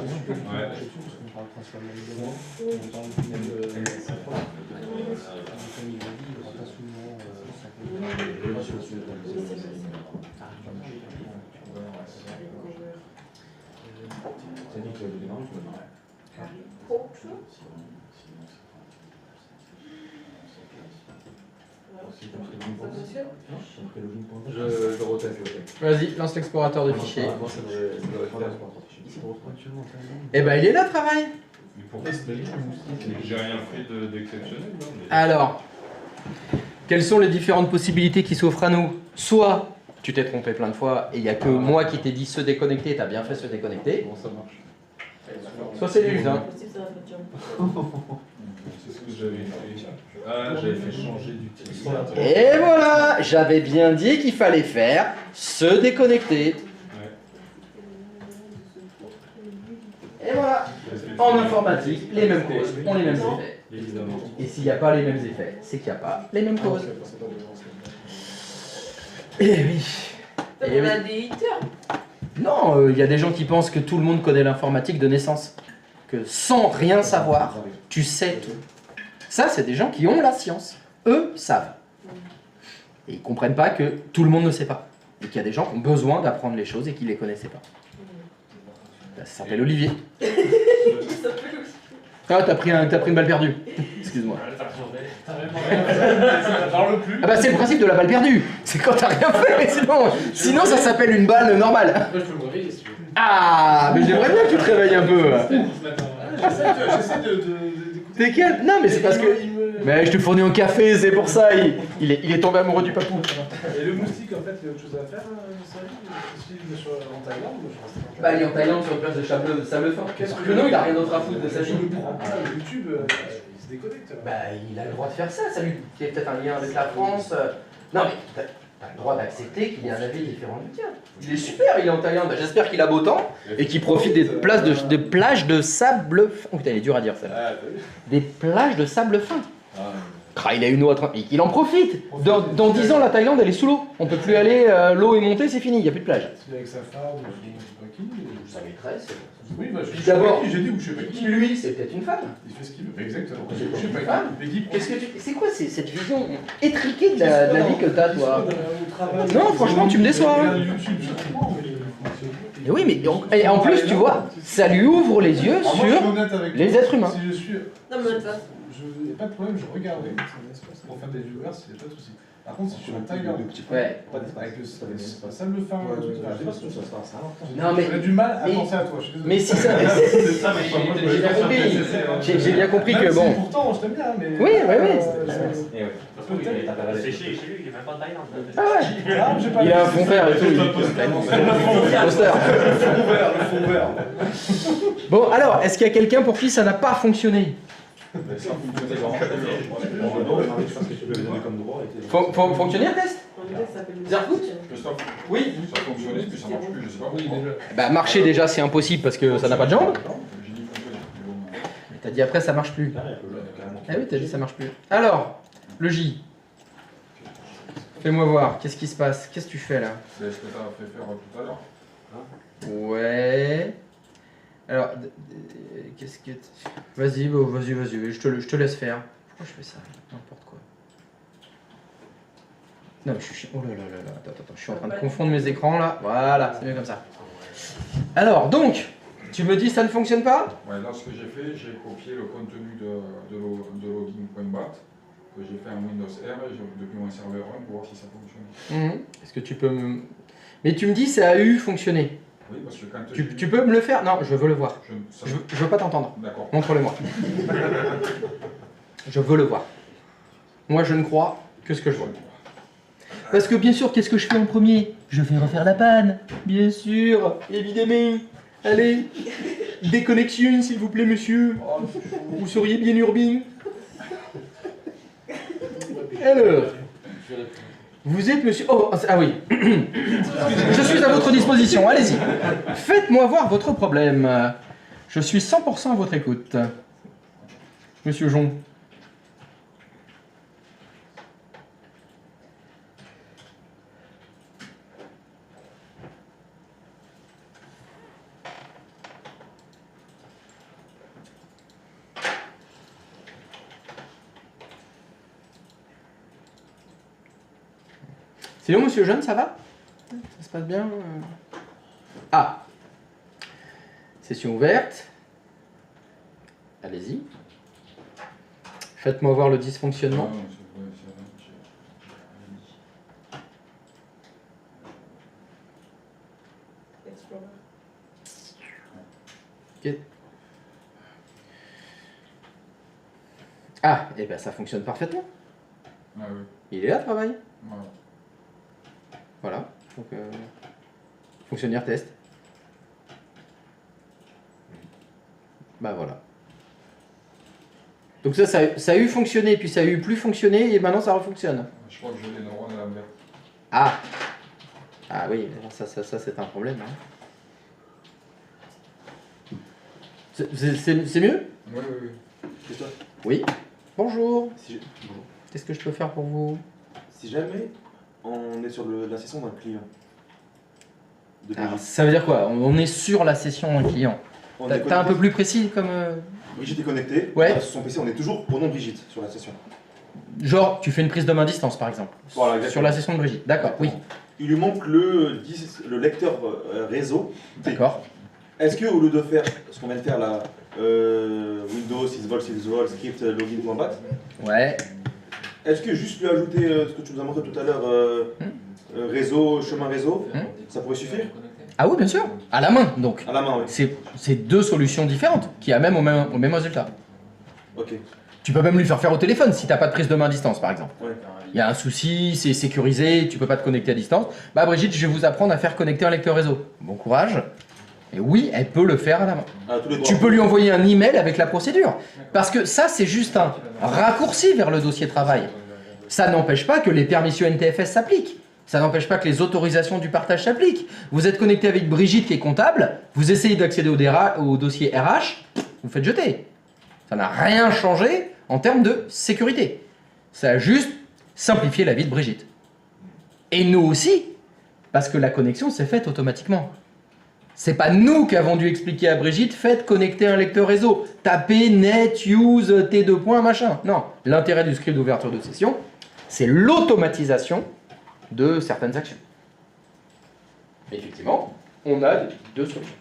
Je reteste. Vas-y, lance l'explorateur de fichiers. Moi, ça devrait faire. Eh ben, il est là, travail. Mais pourquoi j'ai rien fait d'exceptionnel, non mais- Alors, quelles sont les différentes possibilités qui s'offrent à nous? Soit tu t'es trompé plein de fois et il n'y a que moi qui t'ai dit se déconnecter, t'as bien fait se déconnecter. Bon, ça marche. Soit c'est juste, hein. C'est ce que j'avais fait. Ah, j'avais fait changer d'utilisateur. Et voilà, j'avais bien dit qu'il fallait faire se déconnecter. Ouais. Et voilà. En informatique, les mêmes causes ont les mêmes effets. Évidemment. Et s'il n'y a pas les mêmes effets, c'est qu'il n'y a pas les mêmes causes. Eh oui. Eh on oui. a des haters. Non, il y a des gens qui pensent que tout le monde connaît l'informatique de naissance. Que sans rien savoir, tu sais tout. Ça, c'est des gens qui ont la science. Eux savent. Et ils ne comprennent pas que tout le monde ne sait pas. Et qu'il y a des gens qui ont besoin d'apprendre les choses et qui ne les connaissaient pas. Ça s'appelle Olivier. Ah, t'as pris une balle perdue. Excuse-moi. Ah bah c'est le principe de la balle perdue. C'est quand t'as rien fait. Sinon ça s'appelle une balle normale. Moi, je peux me réveiller si tu veux. Ah, mais j'aimerais bien que tu te réveilles un peu. J'essaie d'écouter. T'es quel? Non mais c'est parce que... Mais je te fournis un café, c'est pour ça. Il est tombé amoureux du papou. Et le moustique, en fait, il y a autre chose à faire, dans sa vie? Si je suis en Thaïlande, je reste en Thaïlande. Bah il est en Thaïlande sur une place de sable fin. Parce que non, il a rien d'autre à foutre de sa vie. YouTube, il se déconnecte. Là. Bah il a le droit de faire ça, ça lui il y a peut-être un lien avec la France. Non mais t'as le droit d'accepter qu'il y ait un avis différent du tien. Il est super, il est en Thaïlande. J'espère qu'il a beau temps et qu'il profite des plages de sable fin. Oh putain, il est dur à dire ça. Des plages de sable fin. Ah, il a une eau à 30. Et qu'il en profite. Dans 10 ans, la Thaïlande, elle est sous l'eau. On peut plus aller, l'eau est montée, c'est fini, il n'y a plus de plage. C'est avec sa femme, je sais pas qui. Sa maîtresse. Oui, bah, je D'abord, j'ai dit ou je sais pas qui. lui, c'est peut-être une femme. Il fait ce qu'il veut. Exactement. C'est Je sais une pas femme. qui. Mais qui Qu'est-ce que tu... C'est quoi cette vision étriquée de la vie que t'as, toi? Non, franchement, tu me déçois. Hein. YouTube, je comprends, mais Et oui, mais et en plus, tu vois, ça lui ouvre les yeux moi, je suis sur honnête avec les toi. êtres humains. Si je suis. Non, mais ça. il n'y a pas de problème, je regardais pour faire des viewers, il n'y a pas de souci. Par contre, si je suis un timer, Ouais. avec le ça me le fait un truc, Non, mais- j'ai du mal à mais- penser à toi, je suis désolé. Mais si ça. C'est ça, mais J'ai bien compris. J'ai bien compris que Même si bon. pourtant, je t'aime bien, mais... Oui, oui, oui. Et ouais. C'est chez lui, il est même pas en Thaïlande. Ah ouais. Ah, j'ai pas Il a un fond vert et tout. Poster. le fond vert. Bon, alors, est-ce qu'il y a quelqu'un pour qui ça n'a pas fonctionné? Fonctionner le test? Zerfoot? Christophe, Oui. ça a fonctionné, puis ça marche plus, je sais pas Oui, pourquoi. déjà. Bah, marcher déjà, c'est impossible parce que ça n'a pas de jambes. J'ai dit fonctionner. mais bon. Mais t'as dit après, ça marche plus. Ah oui, t'as dit ça marche plus. Alors, le J. Fais-moi voir, qu'est-ce qui se passe? Qu'est-ce que tu fais là? C'est ce que tu as fait faire tout à l'heure. Ouais. Alors, qu'est-ce que... Vas-y, bon, vas-y, je te laisse faire. Pourquoi je fais ça? N'importe quoi. Non, mais je suis... Oh là là là là, attends, je suis en train de confondre mes écrans là. Voilà, c'est mieux comme ça. Alors, donc, tu me dis ça ne fonctionne pas? Ouais, là, ce que j'ai fait, j'ai copié le contenu de login.bat que j'ai fait en Windows R depuis mon serveur 1 pour voir si ça fonctionne. Est-ce que tu peux me... Mais tu me dis ça a eu fonctionné. Oui, parce que quand Tu peux me le faire? Non, je veux le voir. Je veux pas t'entendre. D'accord. Montre-le-moi. Je veux le voir. Moi, je ne crois que ce que je vois. Parce que bien sûr, qu'est-ce que je fais en premier? Je vais refaire la panne. Bien sûr, évidemment. Allez, déconnexion, s'il vous plaît, monsieur. Vous seriez bien urbain. Alors, vous êtes monsieur... Oh, ah oui. Je suis à votre disposition, allez-y. Faites-moi voir votre problème. Je suis 100% à votre écoute. Monsieur Jon. Sinon, monsieur Jeune, ça va? Ça se passe bien? Ah! Session ouverte. Allez-y. Faites-moi voir le dysfonctionnement. Ok. Ah, et bien ça fonctionne parfaitement. Ah oui. Il est là, le travail. Voilà. Voilà. Donc, fonctionnaire test. Bah voilà. Donc ça a eu fonctionné, puis ça a eu plus fonctionné, et maintenant ça refonctionne. Je crois que j'ai les neurones à la mer. Ah. Ah oui, ça c'est un problème. Hein. C'est mieux? Oui, oui, oui. C'est toi. Oui. Bonjour. Bonjour. Qu'est-ce que je peux faire pour vous? Si jamais on est sur la session d'un client, de Alors, Brigitte, ça veut dire quoi? On est sur la session d'un client. on est T'as un peu plus précis comme... Brigitte est connectée, Ouais. sur son PC, on est toujours au nom de Brigitte sur la session. Genre, tu fais une prise de main distance par exemple. Voilà, exactement. Sur la session de Brigitte. D'accord, oui. Il lui manque le lecteur réseau. D'accord. Est-ce que au lieu de faire ce qu'on vient de faire là, Windows, 6 volts, script, login.bat, Ouais. est-ce que juste lui ajouter ce que tu nous as montré tout à l'heure, réseau, chemin réseau, ça pourrait suffire? Ah oui, bien sûr. À la main, donc. À la main, oui. C'est deux solutions différentes qui amènent au même résultat. Ok. Tu peux même lui faire au téléphone si t'as pas de prise de main à distance, par exemple. Ouais. Il y a un souci, c'est sécurisé, tu peux pas te connecter à distance. Bah Brigitte, je vais vous apprendre à faire connecter un lecteur réseau. Bon courage. Et oui, elle peut le faire à la main. À tous les droits. Tu peux lui envoyer un email avec la procédure. Parce que ça, c'est juste un raccourci vers le dossier travail. Ça n'empêche pas que les permissions NTFS s'appliquent. Ça n'empêche pas que les autorisations du partage s'appliquent. Vous êtes connecté avec Brigitte qui est comptable, vous essayez d'accéder au dossier RH, vous faites jeter. Ça n'a rien changé en termes de sécurité. Ça a juste simplifié la vie de Brigitte. Et nous aussi, parce que la connexion s'est faite automatiquement. C'est pas nous qui avons dû expliquer à Brigitte, faites connecter un lecteur réseau, tapez net, use, T2 points, machin. Non, l'intérêt du script d'ouverture de session, c'est l'automatisation de certaines actions. Et effectivement, on a deux solutions.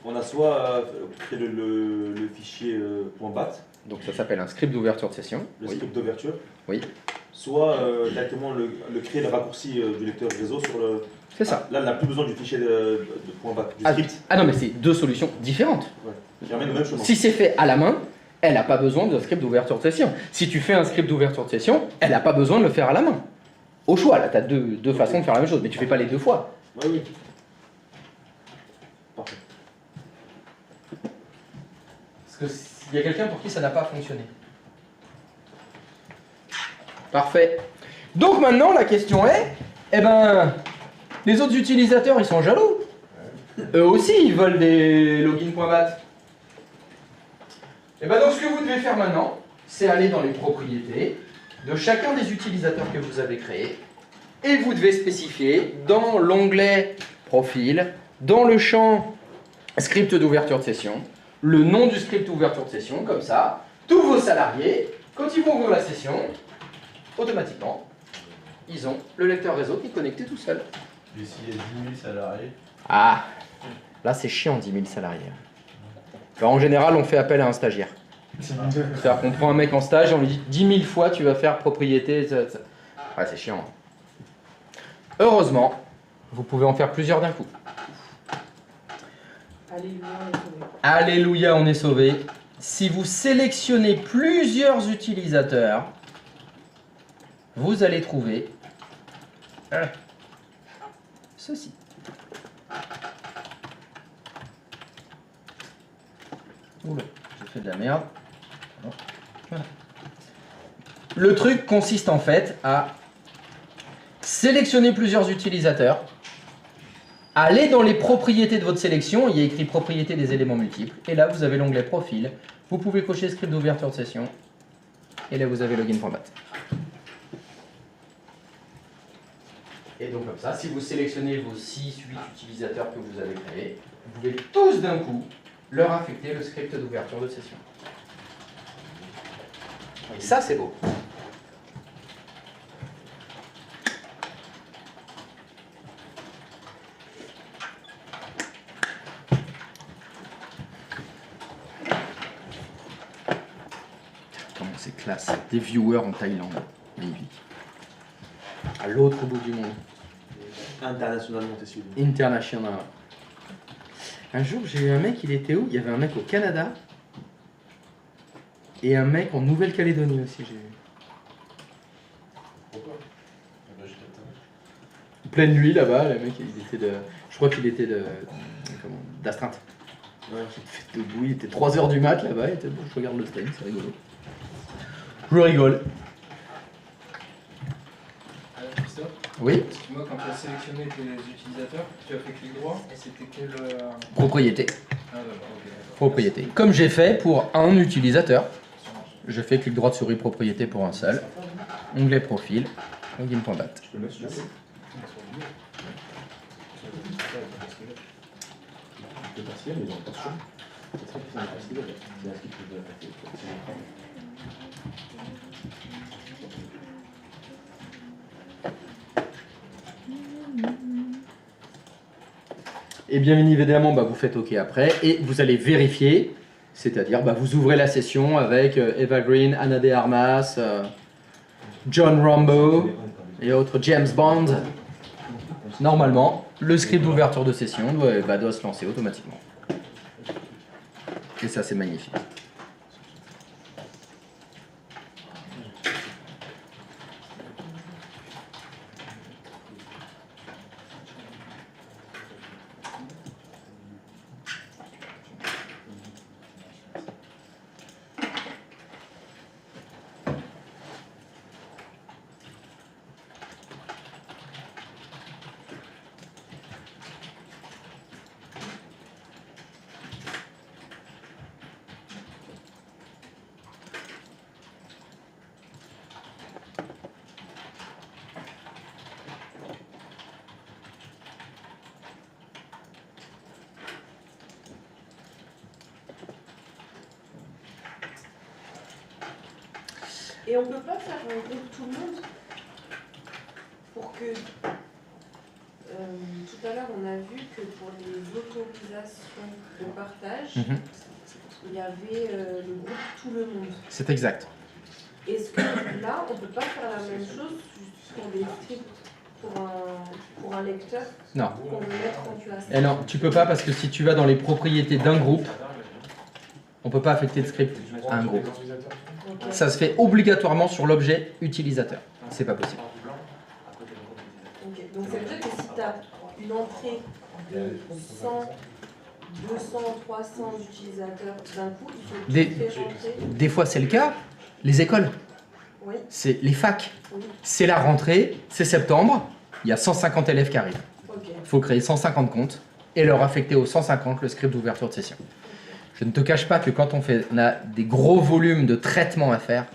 On a soit créé le fichier .bat, Donc ça s'appelle un script d'ouverture de session. le Oui. script d'ouverture, Oui. soit directement créer le raccourci du lecteur réseau sur le. C'est ça. Là, on n'a plus besoin du fichier de .bat, du Ah, script. ah non, mais c'est deux solutions différentes. Qui ramène le même chemin. Si c'est fait à la main, elle n'a pas besoin de script d'ouverture de session. Si tu fais un script d'ouverture de session, elle n'a pas besoin de le faire à la main. Au choix, là, tu as deux façons de faire la même chose, mais tu fais pas les deux fois. Oui, oui. Parfait. Parce qu'il y a quelqu'un pour qui ça n'a pas fonctionné. Parfait. Donc maintenant, la question est, eh ben, les autres utilisateurs, ils sont jaloux. Eux aussi, ils veulent des login.bat. Et ben donc, ce que vous devez faire maintenant, c'est aller dans les propriétés de chacun des utilisateurs que vous avez créés, et vous devez spécifier dans l'onglet profil, dans le champ script d'ouverture de session, le nom du script d'ouverture de session, comme ça, tous vos salariés, quand ils vont ouvrir la session, automatiquement, ils ont le lecteur réseau qui est connecté tout seul. Et s'il y a 10 000 salariés? Ah, là c'est chiant, 10 000 salariés. Alors, en général, on fait appel à un stagiaire. C'est-à-dire qu'on prend un mec en stage et on lui dit 10 000 fois tu vas faire propriété. Ça. Ouais, c'est chiant. Heureusement, vous pouvez en faire plusieurs d'un coup. Alléluia, on est sauvé. Alléluia, on est sauvé. Si vous sélectionnez plusieurs utilisateurs, vous allez trouver ceci. Oula, j'ai fait de la merde. Voilà. Le truc consiste en fait à sélectionner plusieurs utilisateurs, aller dans les propriétés de votre sélection, il y a écrit propriétés des éléments multiples, et là vous avez l'onglet profil, vous pouvez cocher script d'ouverture de session, et là vous avez login.bat. Et donc comme ça, si vous sélectionnez vos 6-8 utilisateurs que vous avez créés, vous pouvez tous d'un coup leur affecter le script d'ouverture de session. Et ça c'est beau. Comment c'est classe. Des viewers en Thaïlande. Magnifique. À l'autre bout du monde. Internationalement, t'es suivi. International. Un jour, j'ai eu un mec, il était où? Il y avait un mec au Canada. Et un mec en Nouvelle-Calédonie aussi, j'ai vu. Pourquoi? Pleine nuit là-bas, le mec, il était de. Je crois qu'il était de. Comment? D'astreinte. Ouais. Il fait debout, il était 3h du mat là-bas, il était bon, je regarde le stream, c'est rigolo. Je rigole. Christophe, Oui, excuse-moi, quand tu as sélectionné tes utilisateurs, tu as fait clic droit et c'était quel. propriété. Ah, d'accord, ok. Propriété. Comme j'ai fait pour un utilisateur, je fais clic droit de souris propriété pour un seul. Onglet profil, login.bat. Je peux le mettre celui-là. Le partiel, mais ils ont pas chaud. C'est ça qui fait un partiel. C'est un script de la partie. Et bien évidemment, vous faites OK après et vous allez vérifier, c'est-à-dire vous ouvrez la session avec Eva Green, Ana de Armas, John Rambo et autres James Bond. Normalement, le script d'ouverture de session doit se lancer automatiquement. Et ça, c'est magnifique. Et on peut pas faire un groupe tout le monde pour que tout à l'heure, on a vu que pour les autorisations de partage, il y avait le groupe Tout le Monde. C'est exact. Est-ce que là, on ne peut pas faire la même chose pour des scripts pour un lecteur Non. qu'on veut mettre en place? Et non, tu peux pas parce que si tu vas dans les propriétés d'un groupe, on peut pas affecter de script à un groupe. Ok. Ça se fait obligatoirement sur l'objet utilisateur. C'est pas possible. Ok. Donc ça veut dire que si tu as une entrée de 100, 200, 300 utilisateurs d'un coup, il faut Des- tout faire rentrer. Des fois, c'est le cas. Les écoles, Oui, c'est les facs. oui. C'est la rentrée, c'est septembre. Il y a 150 élèves qui arrivent. Ok. Il faut créer 150 comptes et leur affecter aux 150 le script d'ouverture de session. Je ne te cache pas que quand on a des gros volumes de traitement à faire,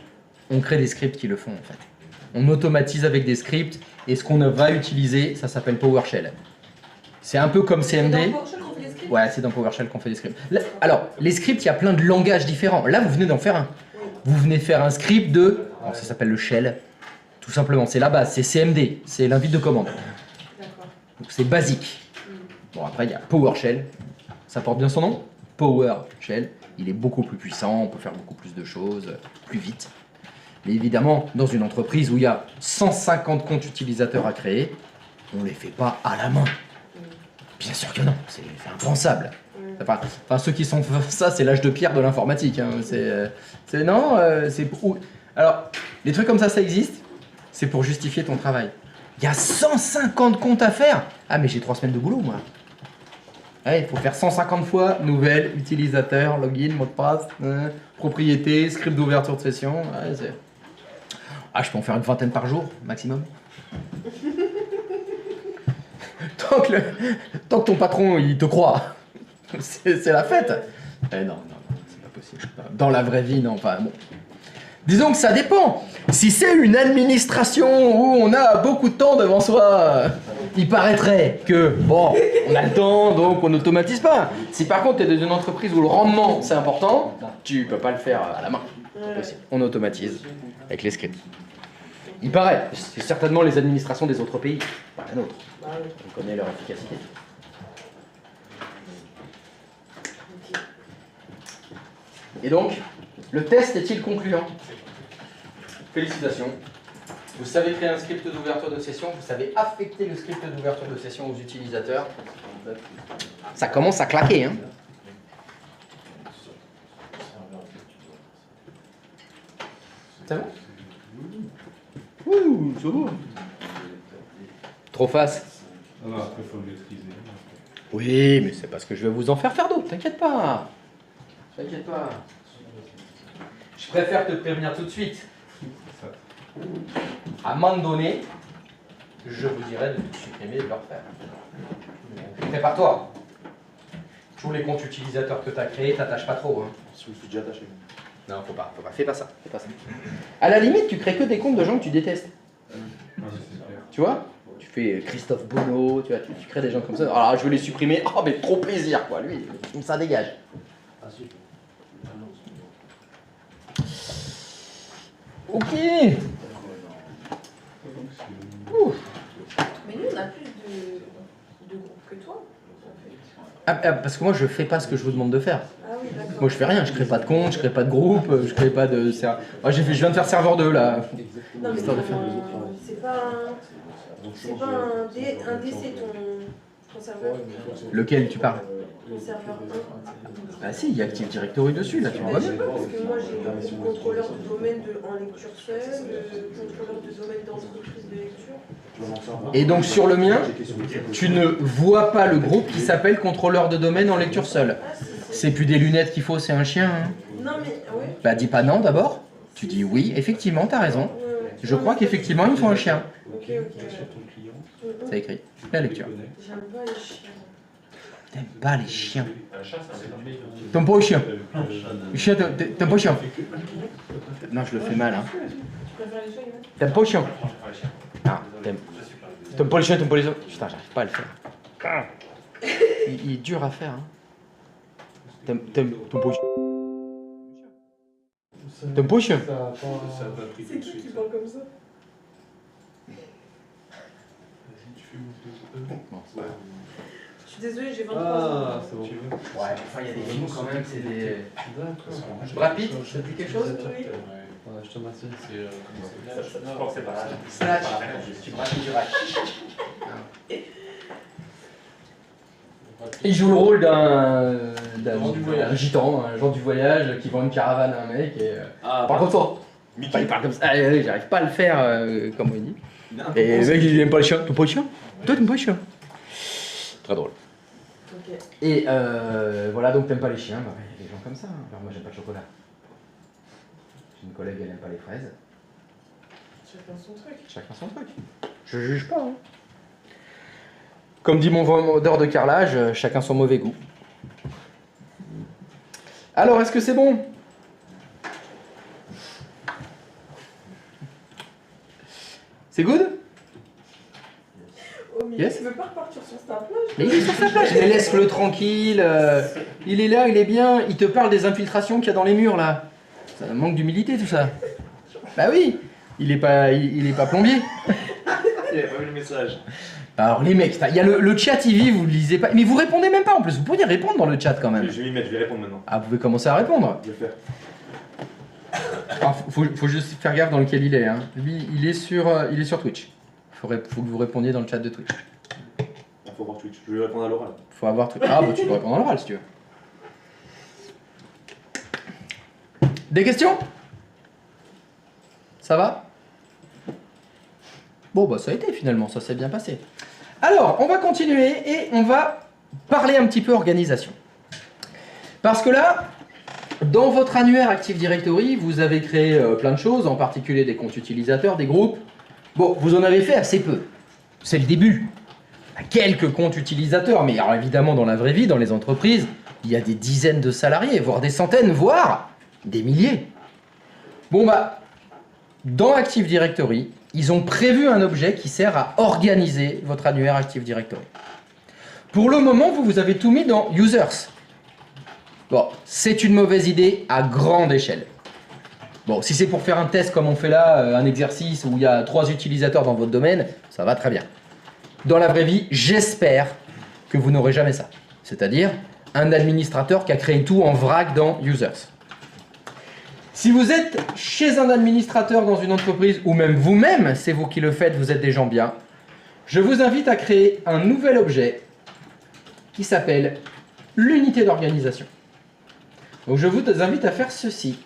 on crée des scripts qui le font en fait. On automatise avec des scripts et ce qu'on va utiliser, ça s'appelle PowerShell. C'est un peu comme C'est dans CMD. PowerShell qu'on fait les scripts? Ouais, c'est dans PowerShell qu'on fait des scripts. Là, alors, les scripts, il y a plein de langages différents. Là, vous venez d'en faire un. Oui. Vous venez de faire un script de... alors, ça s'appelle le shell. Tout simplement, c'est la base, c'est CMD, c'est l'invite de commande. D'accord. Donc c'est basique. Bon, après, il y a PowerShell. Ça porte bien son nom. PowerShell. Il est beaucoup plus puissant, on peut faire beaucoup plus de choses, plus vite. Mais évidemment, dans une entreprise où il y a 150 comptes utilisateurs à créer, on ne les fait pas à la main. Bien sûr que non, c'est impensable. Enfin, ceux qui sont ça, c'est l'âge de pierre de l'informatique. Hein. Alors, les trucs comme ça existe. C'est pour justifier ton travail. Il y a 150 comptes à faire. Ah, mais j'ai 3 semaines de boulot, moi. Ouais, il faut faire 150 fois nouvelle, utilisateur, login, mot de passe, propriété, script d'ouverture de session. Ouais, je peux en faire une vingtaine par jour, maximum. tant que ton patron, il te croit, c'est la fête. Eh non, c'est pas possible. Dans la vraie vie, non, pas bon. Disons que ça dépend. Si c'est une administration où on a beaucoup de temps devant soi, il paraîtrait que, bon, on a le temps, donc on n'automatise pas. Si par contre tu es dans une entreprise où le rendement c'est important, tu peux pas le faire à la main. C'est possible. On automatise avec les scripts. Il paraît, c'est certainement les administrations des autres pays, pas la nôtre. On connaît leur efficacité. Et donc, le test est-il concluant? Félicitations. Vous savez créer un script d'ouverture de session, vous savez affecter le script d'ouverture de session aux utilisateurs. Ça commence à claquer, hein. C'est bon? Ouh, c'est beau. Trop face. Non, après, il faut le maîtriser. Oui, mais c'est parce que je vais vous en faire d'autres, t'inquiète pas. T'inquiète pas. Je préfère te prévenir tout de suite. À un moment donné, je vous dirai de tout supprimer et de le refaire. Prépare-toi. Tous les comptes utilisateurs que tu as créés, t'attaches pas trop. Hein. Je me suis déjà attaché. Non, faut pas. Fais pas ça. À la limite, tu crées que des comptes de gens que tu détestes. Tu vois? Tu fais Christophe Bonneau, tu crées des gens comme ça. Alors je veux les supprimer. Oh, mais trop plaisir, quoi. Lui, ça dégage. Ok. Ouh. Mais nous, on a plus de groupes que toi, en fait. Parce que moi, je fais pas ce que je vous demande de faire. Ah oui, d'accord. Moi, je fais rien. Je crée pas de compte, je crée pas de groupe, je crée pas de. Moi, je viens de faire serveur 2 là. Non, mais Histoire de faire. c'est pas un DC ton serveur. Lequel tu parles? Ton serveur 1. Ah si, il y a Active Directory dessus, là, tu vois Je bien. sais pas, parce que moi j'ai le contrôleur de domaine en lecture seule, le contrôleur de domaine d'entreprise de lecture. Et donc sur le mien, tu ne vois pas le groupe qui s'appelle contrôleur de domaine en lecture seule. Ah, C'est plus des lunettes qu'il faut, c'est un chien. Hein. Non, mais oui. Bah dis pas non d'abord. Tu dis oui, effectivement, t'as raison. Je crois qu'effectivement, il faut un chien. Ok. C'est écrit. La lecture. J'aime pas les chiens. T'aimes pas les chiens. Un chat, ça fait tomber. T'aimes pas les chiens. Les chiens, t'aimes pas les chiens. Non, je le fais mal. Hein. Tu préfères les chiens, Yvan? T'aimes pas les chiens. Ah, t'aimes pas les chiens, t'aimes pas les autres. Putain, j'arrive pas à le faire. Il est dur à faire. Hein. T'aimes pas les chiens. T'aimes pas les chiens. C'est qui parle comme ça? Je suis désolée, j'ai 23 ans. Ah, c'est bon. Ouais, enfin, il y a des films quand même, c'est des. D'accord. Brad Pitt, ça te dit quelque chose? Oui. Ouais, je te remercie. Je pense que c'est pas grave. Snatch. Tu Brad Pitt du rack. Il joue le rôle d'un gitan, un genre du voyage qui vend une caravane à un mec et. Par contre, ça, il parle comme ça. Ah, j'arrive pas à le faire comme il dit. Et le mec il aime pas les chiens. T'aimes pas les chiens? Toi t'aimes pas les chiens? Très drôle. Ok. Et voilà, donc t'aimes pas les chiens, bah il y a des gens comme ça. Alors moi j'aime pas le chocolat. J'ai une collègue, elle aime pas les fraises. Chacun son truc. Chacun son truc. Je juge pas. Hein. Comme dit mon vendeur de carrelage, chacun son mauvais goût. Alors, est-ce que c'est bon? C'est good? Oh, mais Yes. tu veux pas repartir sur sa plage? Mais il est sur sa plage. Mais laisse-le tranquille. Il est là, il est bien. Il te parle des infiltrations qu'il y a dans les murs là. Ça manque d'humilité tout ça. Bah oui. Il est pas plombier. Il avait pas vu le message. Alors les mecs, il y a le chat TV, vous le lisez pas. Mais vous répondez même pas en plus. Vous pourriez répondre dans le chat quand même. Je vais m'y mettre, je vais répondre maintenant. Ah, vous pouvez commencer à répondre. Je vais le faire. Alors, faut juste faire gaffe dans lequel il est. Hein. Lui, il est sur Twitch. Faut que vous répondiez dans le chat de Twitch. Il faut voir Twitch. Je vais répondre à l'oral. Faut avoir Twitch. Ah, bah tu peux répondre à l'oral si tu veux. Des questions? Ça va? Bon, bah ça a été finalement, ça s'est bien passé. Alors, on va continuer et on va parler un petit peu organisation. Parce que là, dans votre annuaire Active Directory, vous avez créé plein de choses, en particulier des comptes utilisateurs, des groupes. Bon, vous en avez fait assez peu. C'est le début. Il y a quelques comptes utilisateurs, mais alors évidemment, dans la vraie vie, dans les entreprises, il y a des dizaines de salariés, voire des centaines, voire des milliers. Bon, bah, dans Active Directory, ils ont prévu un objet qui sert à organiser votre annuaire Active Directory. Pour le moment, vous avez tout mis dans Users. Bon, c'est une mauvaise idée à grande échelle. Bon, si c'est pour faire un test comme on fait là, un exercice où il y a 3 utilisateurs dans votre domaine, ça va très bien. Dans la vraie vie, j'espère que vous n'aurez jamais ça. C'est-à-dire un administrateur qui a créé tout en vrac dans Users. Si vous êtes chez un administrateur dans une entreprise, ou même vous-même, c'est vous qui le faites, vous êtes des gens bien, je vous invite à créer un nouvel objet qui s'appelle l'unité d'organisation. Donc je vous invite à faire ceci.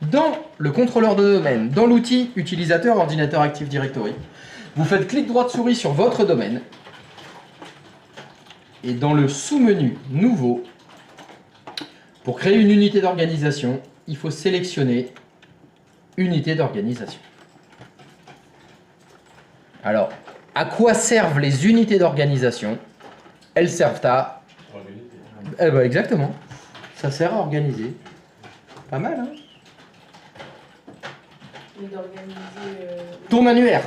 Dans le contrôleur de domaine, dans l'outil utilisateur ordinateur Active Directory, vous faites clic droit de souris sur votre domaine, et dans le sous-menu nouveau, pour créer une unité d'organisation, il faut sélectionner unité d'organisation. Alors, à quoi servent les unités d'organisation? Elles servent à... Eh ben exactement. Ça sert à organiser. Pas mal, hein? Mais d'organiser. Ton annuaire.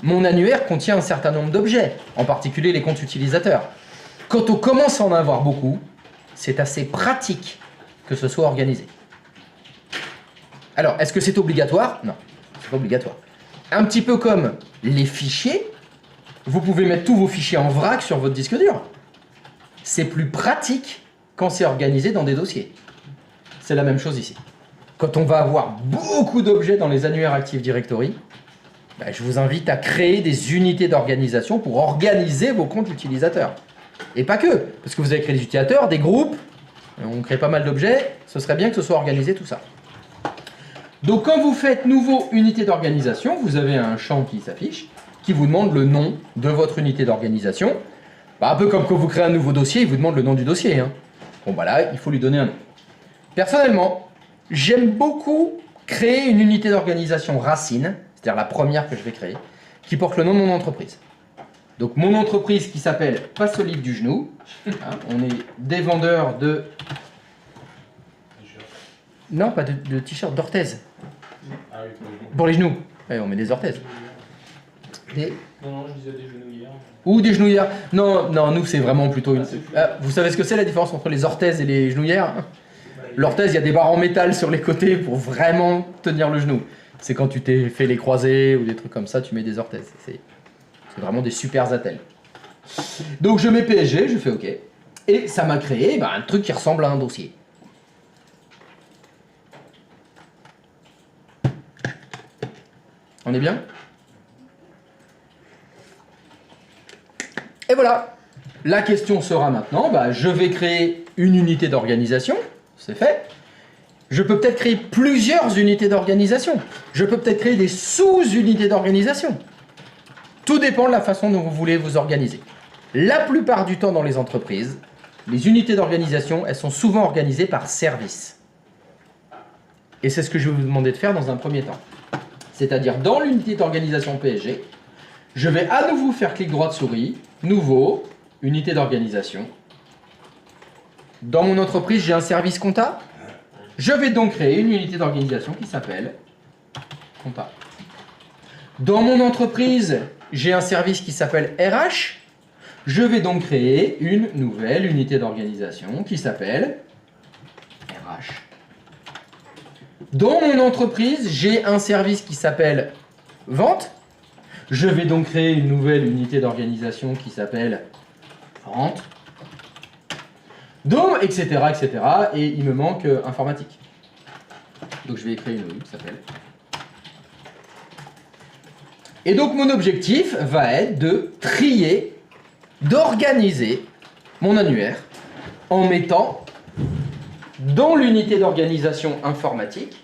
Mon annuaire contient un certain nombre d'objets, en particulier les comptes utilisateurs. Quand on commence à en avoir beaucoup, c'est assez pratique que ce soit organisé. Alors, est-ce que c'est obligatoire? Non, c'est pas obligatoire. Un petit peu comme les fichiers, vous pouvez mettre tous vos fichiers en vrac sur votre disque dur. C'est plus pratique quand c'est organisé dans des dossiers. C'est la même chose ici. Quand on va avoir beaucoup d'objets dans les annuaires Active Directory, ben, je vous invite à créer des unités d'organisation pour organiser vos comptes utilisateurs. Et pas que, parce que vous avez créé des utilisateurs, des groupes, on crée pas mal d'objets, ce serait bien que ce soit organisé tout ça. Donc quand vous faites nouveau unité d'organisation, vous avez un champ qui s'affiche, qui vous demande le nom de votre unité d'organisation. Bah, un peu comme quand vous créez un nouveau dossier, il vous demande le nom du dossier. Hein. Bon bah là, il faut lui donner un nom. Personnellement, j'aime beaucoup créer une unité d'organisation racine, c'est-à-dire la première que je vais créer, qui porte le nom de mon entreprise. Donc mon entreprise qui s'appelle Pas Solide du Genou, hein, on est des vendeurs de... Non, pas de t-shirt, d'orthèses. Ah oui, pour les genoux. Pour les genoux. Ouais, on met des orthèses. Non, je disais des genouillères. Ou des genouillères. Non, non, nous c'est vraiment plutôt une... vous savez ce que c'est la différence entre les orthèses et les genouillères? L'orthèse, il y a des barres en métal sur les côtés pour vraiment tenir le genou. C'est quand tu t'es fait les croisés ou des trucs comme ça, tu mets des orthèses. C'est C'est vraiment des super attelles. Donc je mets PSG, je fais OK. Et ça m'a créé un truc qui ressemble à un dossier. On est bien? Et voilà. La question sera maintenant, je vais créer une unité d'organisation. C'est fait. Je peux peut-être créer plusieurs unités d'organisation. Je peux peut-être créer des sous-unités d'organisation. Tout dépend de la façon dont vous voulez vous organiser. La plupart du temps dans les entreprises, les unités d'organisation, elles sont souvent organisées par service. Et c'est ce que je vais vous demander de faire dans un premier temps. C'est-à-dire, dans l'unité d'organisation PSG, je vais à nouveau faire clic droit de souris, nouveau, unité d'organisation. Dans mon entreprise, j'ai un service compta. Je vais donc créer une unité d'organisation qui s'appelle compta. Dans mon entreprise, j'ai un service qui s'appelle RH. Je vais donc créer une nouvelle unité d'organisation qui s'appelle RH. Dans mon entreprise, j'ai un service qui s'appelle vente. Je vais donc créer une nouvelle unité d'organisation qui s'appelle vente. Donc, etc., etc. Et il me manque informatique. Donc je vais créer une OU qui s'appelle. Et donc mon objectif va être de trier, d'organiser mon annuaire en mettant dans l'unité d'organisation informatique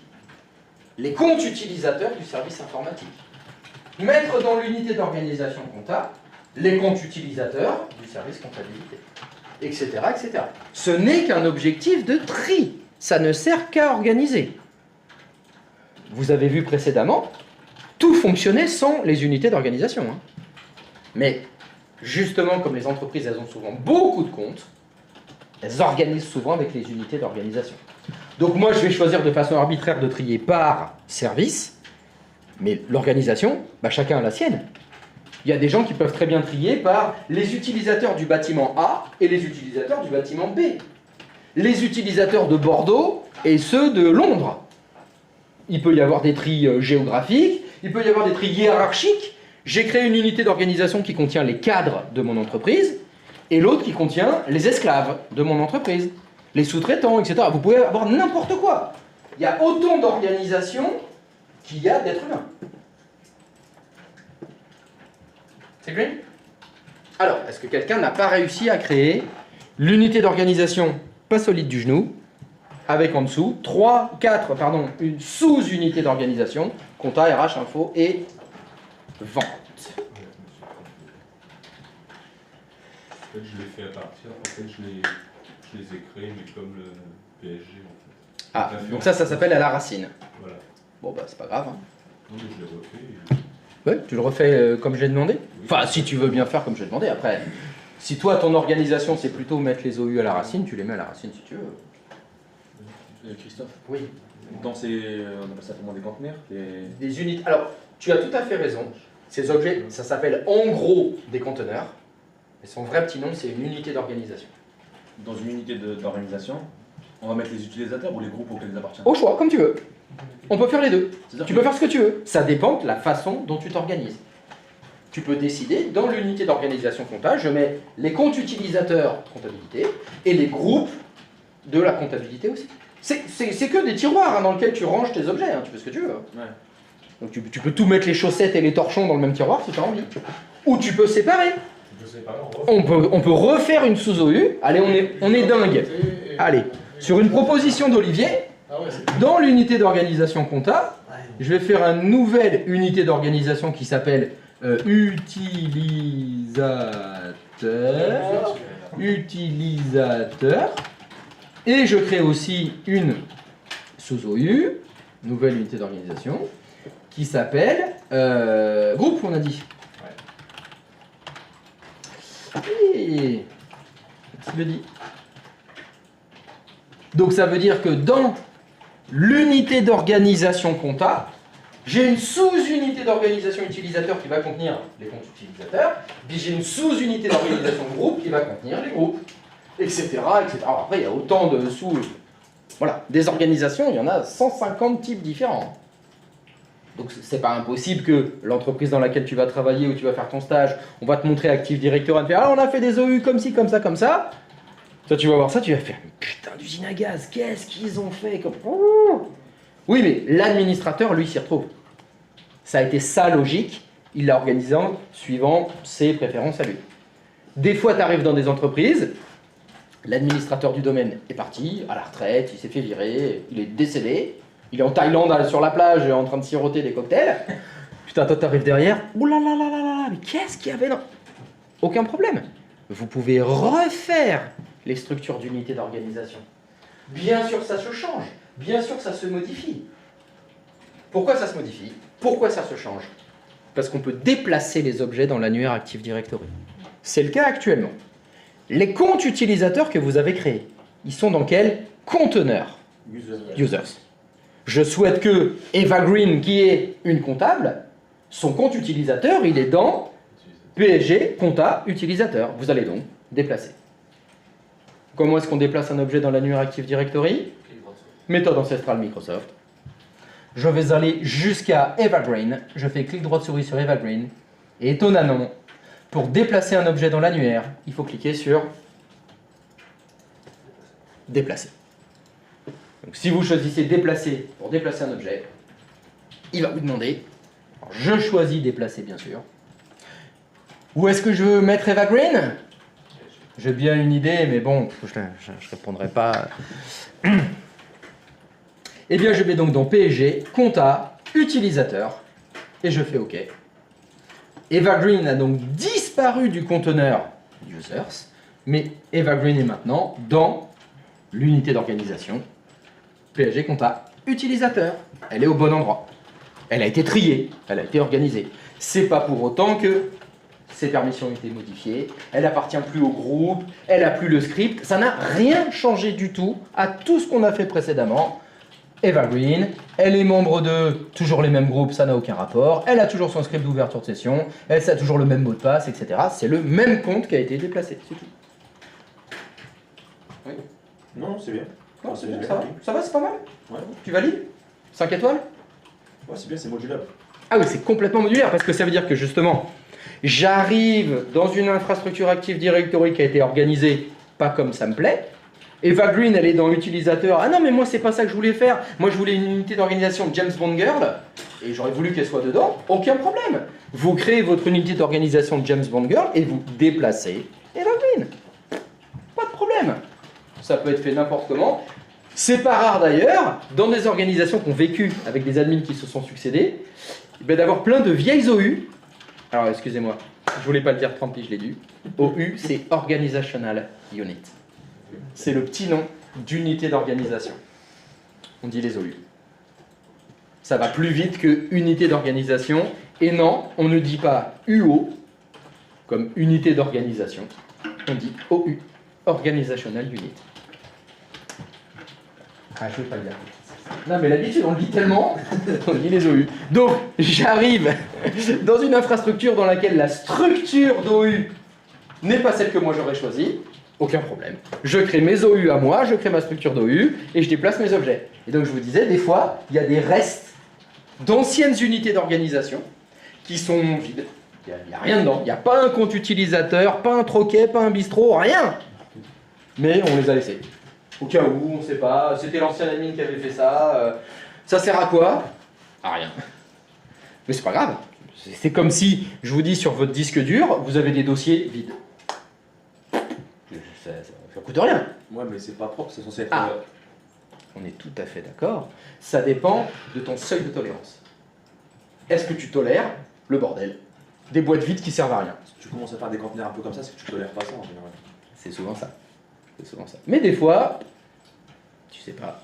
les comptes utilisateurs du service informatique. Mettre dans l'unité d'organisation compta les comptes utilisateurs du service comptabilité, etc., etc. Ce n'est qu'un objectif de tri. Ça ne sert qu'à organiser. Vous avez vu précédemment, tout fonctionnait sans les unités d'organisation. Mais justement, comme les entreprises, elles ont souvent beaucoup de comptes, elles organisent souvent avec les unités d'organisation. Donc moi, je vais choisir de façon arbitraire de trier par service, mais l'organisation, chacun a la sienne. Il y a des gens qui peuvent très bien trier par les utilisateurs du bâtiment A et les utilisateurs du bâtiment B. Les utilisateurs de Bordeaux et ceux de Londres. Il peut y avoir des tris géographiques, il peut y avoir des tris hiérarchiques. J'ai créé une unité d'organisation qui contient les cadres de mon entreprise et l'autre qui contient les esclaves de mon entreprise, les sous-traitants, etc. Vous pouvez avoir n'importe quoi. Il y a autant d'organisations qu'il y a d'êtres humains. C'est clair? Alors, est-ce que quelqu'un n'a pas réussi à créer l'unité d'organisation pas solide du genou, avec en dessous une sous-unité d'organisation, compta, RH, info et vente? En fait, je l'ai fait à partir, je les ai créés, mais comme le PSG, en fait. Donc ça s'appelle à la racine. Voilà. Bon, c'est pas grave. Non, mais je l'ai refait. Ouais, tu le refais comme j'ai demandé? Enfin, si tu veux bien faire comme j'ai demandé. Après, si toi, ton organisation, c'est plutôt mettre les OU à la racine, tu les mets à la racine si tu veux. Christophe, Oui. dans ces, on appelle ça comment, des conteneurs, Des unités. Alors, tu as tout à fait raison. Ces objets, ça s'appelle en gros des conteneurs. Et son vrai petit nom, c'est une unité d'organisation. Dans une unité d'organisation, on va mettre les utilisateurs ou les groupes auxquels ils appartiennent? Au choix, comme tu veux. On peut faire les deux. C'est-à-dire Tu que- peux faire ce que tu veux. Ça dépend de la façon dont tu t'organises. Tu peux décider, dans l'unité d'organisation compta, je mets les comptes utilisateurs comptabilité et les groupes de la comptabilité aussi. C'est que des tiroirs dans lesquels tu ranges tes objets, tu fais ce que tu veux. Ouais. Donc tu peux tout mettre les chaussettes et les torchons dans le même tiroir si tu as envie. Ou tu peux séparer. Je sais pas, on On peut refaire une sous-OU. Allez, on est dingue. Allez, sur une proposition d'Olivier, Ah ouais, c'est dans l'unité d'organisation compta, je vais faire une nouvelle unité d'organisation qui s'appelle utilisateur. Et je crée aussi une sous-OU, nouvelle unité d'organisation, qui s'appelle groupe, on a dit. Et qui le dit. Donc ça veut dire que dans l'unité d'organisation compta, j'ai une sous-unité d'organisation utilisateur qui va contenir les comptes utilisateurs, puis j'ai une sous-unité d'organisation groupe qui va contenir les groupes, etc., etc. Alors après, il y a autant de sous... Voilà, des organisations, il y en a 150 types différents. Donc c'est pas impossible que l'entreprise dans laquelle tu vas travailler ou tu vas faire ton stage, on va te montrer Active Directory, on va te faire ah on a fait des OU comme ci, comme ça, comme ça. Toi tu vas voir ça, tu vas faire putain d'usine à gaz, qu'est-ce qu'ils ont fait comme... Oui mais l'administrateur lui s'y retrouve. Ça a été sa logique, il l'a organisé en suivant ses préférences à lui. Des fois tu arrives dans des entreprises, l'administrateur du domaine est parti, à la retraite, il s'est fait virer, il est décédé, il est en Thaïlande sur la plage en train de siroter des cocktails. Putain, toi t'arrives derrière, ouh là là là là là, mais qu'est-ce qu'il y avait dans... Aucun problème. Vous pouvez refaire les structures d'unité d'organisation. Bien sûr ça se change, bien sûr ça se modifie. Pourquoi ça se modifie? Pourquoi ça se change? Parce qu'on peut déplacer les objets dans l'annuaire Active Directory. C'est le cas actuellement. Les comptes utilisateurs que vous avez créés, ils sont dans quel conteneur? Users. Je souhaite que Eva Green, qui est une comptable, son compte utilisateur, il est dans PSG, compta, utilisateur. Vous allez donc déplacer. Comment est-ce qu'on déplace un objet dans l'annuaire Active Directory? Méthode ancestrale Microsoft. Je vais aller jusqu'à Eva Green, je fais clic droit de souris sur Eva Green, et étonnamment, pour déplacer un objet dans l'annuaire, il faut cliquer sur déplacer. Donc, si vous choisissez déplacer pour déplacer un objet, il va vous demander, alors, je choisis déplacer bien sûr. Où est-ce que je veux mettre Eva Green? J'ai bien une idée, mais bon, je ne répondrai pas. Eh bien, je vais donc dans PSG, compta, utilisateur, et je fais OK. Eva Green a donc disparu du conteneur users, mais Eva Green est maintenant dans l'unité d'organisation PSG compta utilisateur. Elle est au bon endroit. Elle a été triée, elle a été organisée. C'est pas pour autant que ses permissions ont été modifiées, elle appartient plus au groupe, elle a plus le script. Ça n'a rien changé du tout à tout ce qu'on a fait précédemment. Eva Green, elle est membre de toujours les mêmes groupes, ça n'a aucun rapport. Elle a toujours son script d'ouverture de session, elle a toujours le même mot de passe, etc. C'est le même compte qui a été déplacé, c'est tout. Oui. Non, c'est bien. Non, c'est bien, ça va. Ça va, c'est pas mal. Ouais. Tu valides 5 étoiles? Ouais, c'est bien, c'est modulable. Ah oui, c'est complètement modulaire, parce que ça veut dire que justement, j'arrive dans une infrastructure Active Directory qui a été organisée pas comme ça me plaît. Eva Green, elle est dans utilisateur. Ah non, mais moi, c'est pas ça que je voulais faire. Moi, je voulais une unité d'organisation James Bond Girl, et j'aurais voulu qu'elle soit dedans. Aucun problème. Vous créez votre unité d'organisation James Bond Girl et vous déplacez Eva Green. Pas de problème. Ça peut être fait n'importe comment. C'est pas rare d'ailleurs, dans des organisations qui ont vécu avec des admins qui se sont succédés, d'avoir plein de vieilles OU. Alors, excusez-moi, je voulais pas le dire, tant pis, je l'ai dit. OU, c'est Organizational Unit. C'est le petit nom d'unité d'organisation. On dit les OU. Ça va plus vite que unité d'organisation. Et non, on ne dit pas UO comme unité d'organisation. On dit OU, Organizational Unit. Ah, je ne vais pas le dire. Non, mais l'habitude, on le dit tellement, on dit les OU. Donc, j'arrive dans une infrastructure dans laquelle la structure d'OU n'est pas celle que moi j'aurais choisie. Aucun problème. Je crée mes OU à moi, je crée ma structure d'OU et je déplace mes objets. Et donc je vous disais, des fois, il y a des restes d'anciennes unités d'organisation qui sont vides. Il n'y a rien dedans. Il n'y a pas un compte utilisateur, pas un troquet, pas un bistrot, rien. Mais on les a laissés. Au cas où, on ne sait pas. C'était l'ancien admin qui avait fait ça. Ça sert à quoi? À rien. Mais c'est pas grave. C'est comme si, je vous dis, sur votre disque dur, vous avez des dossiers vides. Ça coûte rien. Ouais, mais c'est pas propre, c'est censé être... Ah, on est tout à fait d'accord. Ça dépend de ton seuil de tolérance. Est-ce que tu tolères le bordel? Des boîtes vides qui servent à rien. Si tu commences à faire des conteneurs un peu comme ça, c'est que tu tolères pas ça en général. C'est souvent ça. C'est souvent ça. Mais des fois, tu sais pas.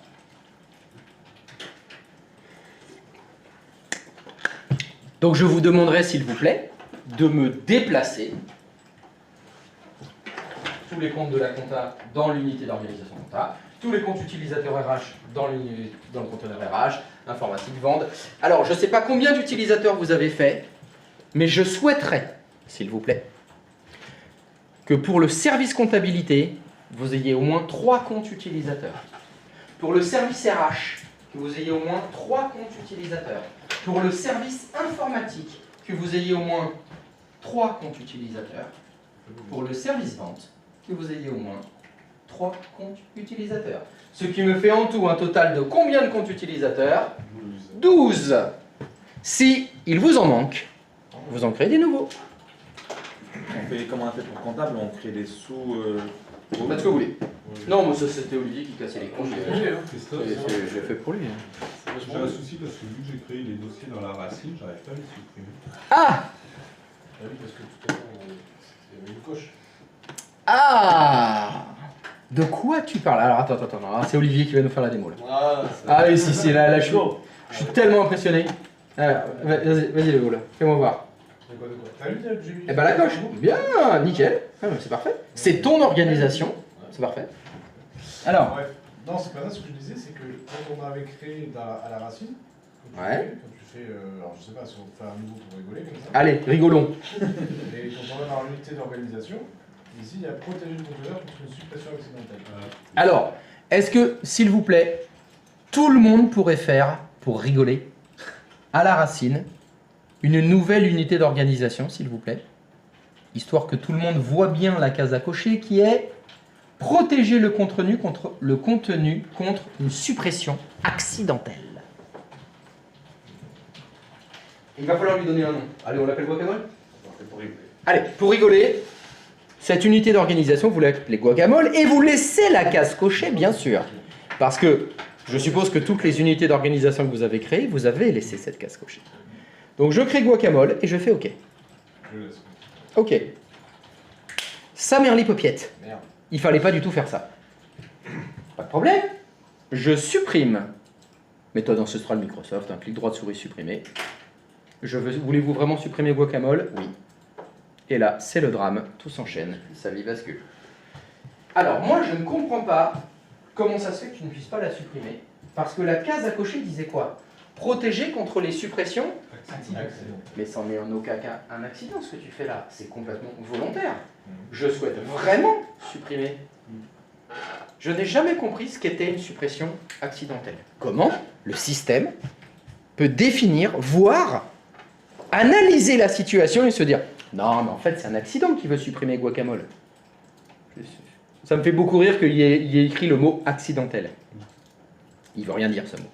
Donc je vous demanderai, s'il vous plaît, de me déplacer tous les comptes de la compta dans l'unité d'organisation compta, tous les comptes utilisateurs RH dans le conteneur RH, informatique, vente. Alors, je ne sais pas combien d'utilisateurs vous avez fait, mais je souhaiterais, s'il vous plaît, que pour le service comptabilité, vous ayez au moins 3 comptes utilisateurs. Pour le service RH, que vous ayez au moins 3 comptes utilisateurs. pour le service informatique, que vous ayez au moins 3 comptes utilisateurs. Pour le service vente, que vous ayez au moins 3 comptes utilisateurs. Ce qui me fait en tout un total de combien de comptes utilisateurs? 12. Si il vous en manque, vous en créez des nouveaux. On fait comme on a fait pour comptable, on crée des sous. Faites ce que vous voulez. Non, moi ça c'était Olivier qui cassait les comptes. Christophe, Je l'ai fait pour lui. j'ai un souci parce que vu que j'ai créé les dossiers dans la racine, j'arrive pas à les supprimer. Ah! Ah oui, parce que tout à l'heure, il y avait une coche. Ah! De quoi tu parles? Alors attends, non, c'est Olivier qui va nous faire la démo là. Ah oui, si, là je suis tellement impressionné. Alors, vas-y Léo là, fais-moi voir. De quoi? T'as vu, j'ai mis. Eh ben la coche, bien, nickel, ah, c'est parfait. C'est ton organisation, c'est parfait. Alors, Ouais. Non, c'est pas ça ce que je disais, c'est que quand on avait créé à la racine, quand tu fais, alors je sais pas si on fait un nouveau pour rigoler comme ça, allez, rigolons. et quand on va dans l'unité d'organisation, ici il y a protéger le conteneur contre une suppression accidentelle. Alors, est-ce que, s'il vous plaît, tout le monde pourrait faire, pour rigoler, à la racine, une nouvelle unité d'organisation, s'il vous plaît, histoire que tout le monde voit bien la case à cocher qui est protéger le contenu contre une suppression accidentelle. Il va falloir lui donner un nom. Allez, on l'appelle Guacamole? Allez, pour rigoler, cette unité d'organisation, vous l'appelez Guacamole et vous laissez la case cochée, bien sûr. Parce que je suppose que toutes les unités d'organisation que vous avez créées, vous avez laissé cette case cochée. Donc je crée Guacamole et je fais OK. Je laisse. OK. Ça merli popiette. Merde. Il fallait pas du tout faire ça. Pas de problème. Je supprime. Méthode ancestrale Microsoft, un clic droit de souris supprimer. Voulez-vous vraiment supprimer Guacamole? Oui. Et là, c'est le drame. Tout s'enchaîne. Sa vie bascule. Alors, moi, je ne comprends pas comment ça se fait que tu ne puisses pas la supprimer. Parce que la case à cocher disait quoi? Protéger contre les suppressions. Mais c'en est en aucun cas un accident, ce que tu fais là. C'est complètement volontaire. Je souhaite vraiment supprimer. Je n'ai jamais compris ce qu'était une suppression accidentelle. Comment le système peut définir, voire analyser la situation et se dire « Non, mais en fait, c'est un accident qui veut supprimer Guacamole. » Ça me fait beaucoup rire qu'il y ait écrit le mot « accidentel ». Il ne veut rien dire, ce mot.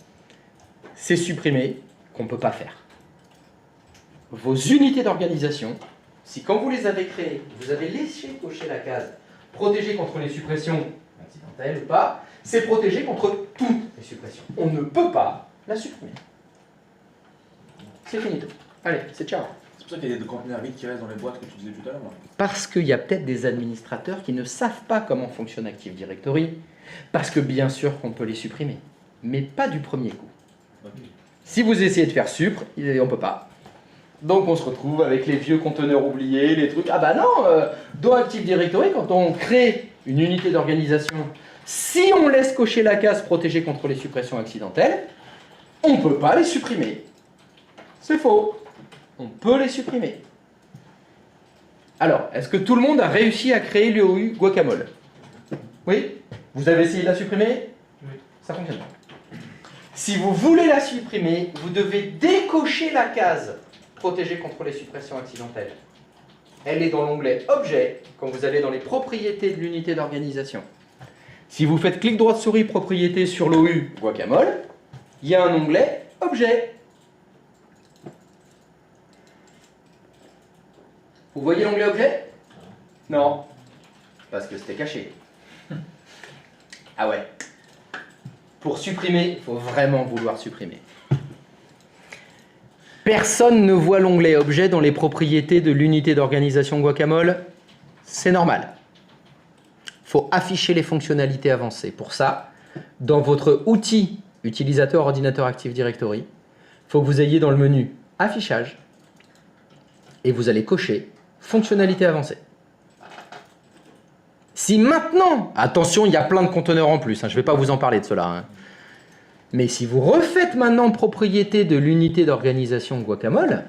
C'est supprimer qu'on ne peut pas faire. Vos unités d'organisation, si quand vous les avez créées, vous avez laissé cocher la case « Protéger contre les suppressions accidentelles ou pas », c'est protéger contre toutes les suppressions. On ne peut pas la supprimer. C'est finito. Allez, c'est ciao. C'est pour ça qu'il y a des conteneurs vides qui restent dans les boîtes que tu disais tout à l'heure. Parce qu'il y a peut-être des administrateurs qui ne savent pas comment fonctionne Active Directory, parce que bien sûr qu'on peut les supprimer, mais pas du premier coup. Okay. Si vous essayez de faire supr, on ne peut pas. Donc on se retrouve avec les vieux conteneurs oubliés, les trucs. Ah bah non, dans Active Directory, quand on crée une unité d'organisation, si on laisse cocher la case protégée contre les suppressions accidentelles, on ne peut pas les supprimer. C'est faux. On peut les supprimer. Alors, est-ce que tout le monde a réussi à créer l'UOU Guacamole? Oui? Vous avez essayé de la supprimer? Oui. Ça fonctionne pas. Si vous voulez la supprimer, vous devez décocher la case protégée contre les suppressions accidentelles. Elle est dans l'onglet Objet, quand vous allez dans les propriétés de l'unité d'organisation. Si vous faites clic droit de souris propriété sur l'OU Guacamole, il y a un onglet Objet. Vous voyez l'onglet Objet? Non, parce que c'était caché. Ah ouais. Pour supprimer, il faut vraiment vouloir supprimer. Personne ne voit l'onglet Objet dans les propriétés de l'unité d'organisation Guacamole. C'est normal. Il faut afficher les fonctionnalités avancées. Pour ça, dans votre outil utilisateur ordinateur Active Directory, il faut que vous ayez dans le menu Affichage et vous allez cocher Fonctionnalités avancées. Si maintenant, attention, il y a plein de conteneurs en plus, je ne vais pas vous en parler de cela, mais si vous refaites maintenant propriété de l'unité d'organisation Guacamole,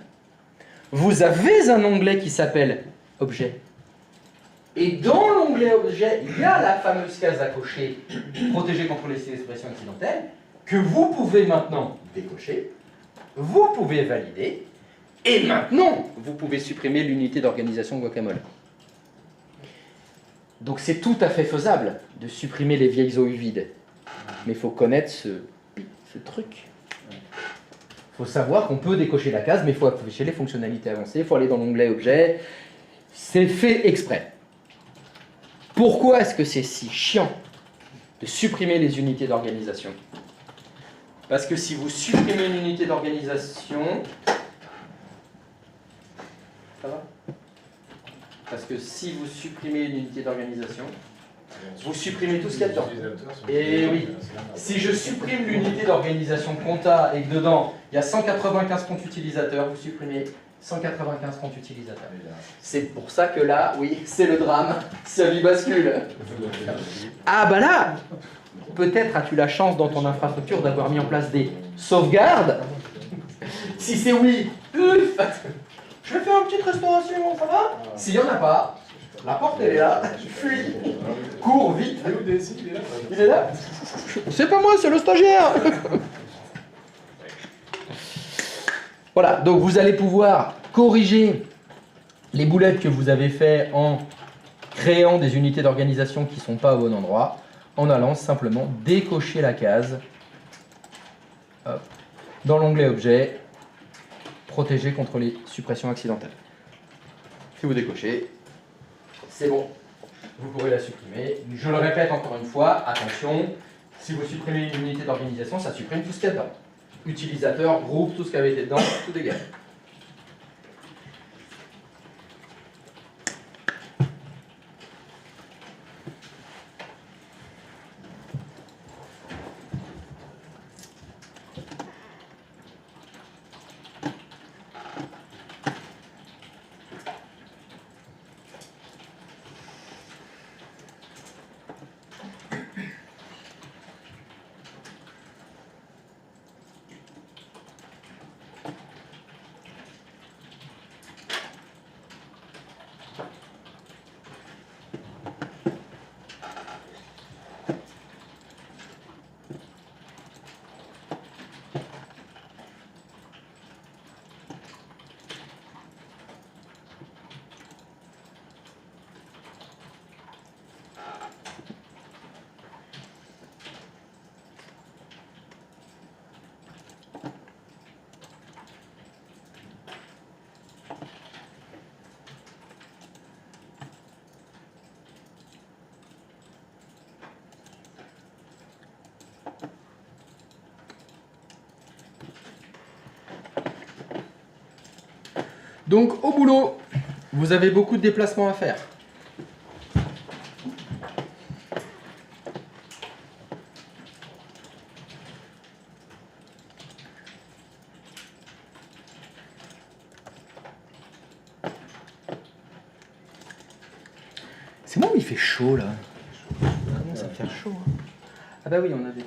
vous avez un onglet qui s'appelle Objet. Et dans l'onglet Objet, il y a la fameuse case à cocher, protéger contre les expressions accidentelles, que vous pouvez maintenant décocher vous pouvez valider, et maintenant, vous pouvez supprimer l'unité d'organisation guacamole. Donc c'est tout à fait faisable de supprimer les vieilles OU vides. Mais il faut connaître ce truc. Il faut savoir qu'on peut décocher la case, mais il faut afficher les fonctionnalités avancées, il faut aller dans l'onglet Objet. C'est fait exprès. Pourquoi est-ce que c'est si chiant de supprimer les unités d'organisation? Parce que si vous supprimez une unité d'organisation... Ça va? Parce que si vous supprimez une unité d'organisation, vous supprimez tout ce qu'il y a dedans. Et oui, si je supprime l'unité d'organisation compta et que dedans, il y a 195 comptes utilisateurs, vous supprimez 195 comptes utilisateurs. C'est pour ça que là, oui, c'est le drame, sa vie bascule. Ah bah là, peut-être as-tu la chance dans ton infrastructure d'avoir mis en place des sauvegardes. Si c'est oui, je vais faire une petite restauration, ça va? S'il n'y en a pas, la porte elle est là, fuis, cours vite. Il est là? C'est pas moi, c'est le stagiaire. Voilà, donc vous allez pouvoir corriger les boulettes que vous avez fait en créant des unités d'organisation qui ne sont pas au bon endroit, en allant simplement décocher la case hop, dans l'onglet Objet, protéger contre les suppressions accidentelles. Si vous décochez, c'est bon, vous pourrez la supprimer. Je le répète encore une fois, attention, si vous supprimez une unité d'organisation, ça supprime tout ce qu'il y a dedans. Utilisateur, groupe, tout ce qui avait été dedans, tout dégage. Donc au boulot, vous avez beaucoup de déplacements à faire. C'est moi où il fait chaud là. Ça commence à faire chaud. Hein. Ah bah oui, on avait...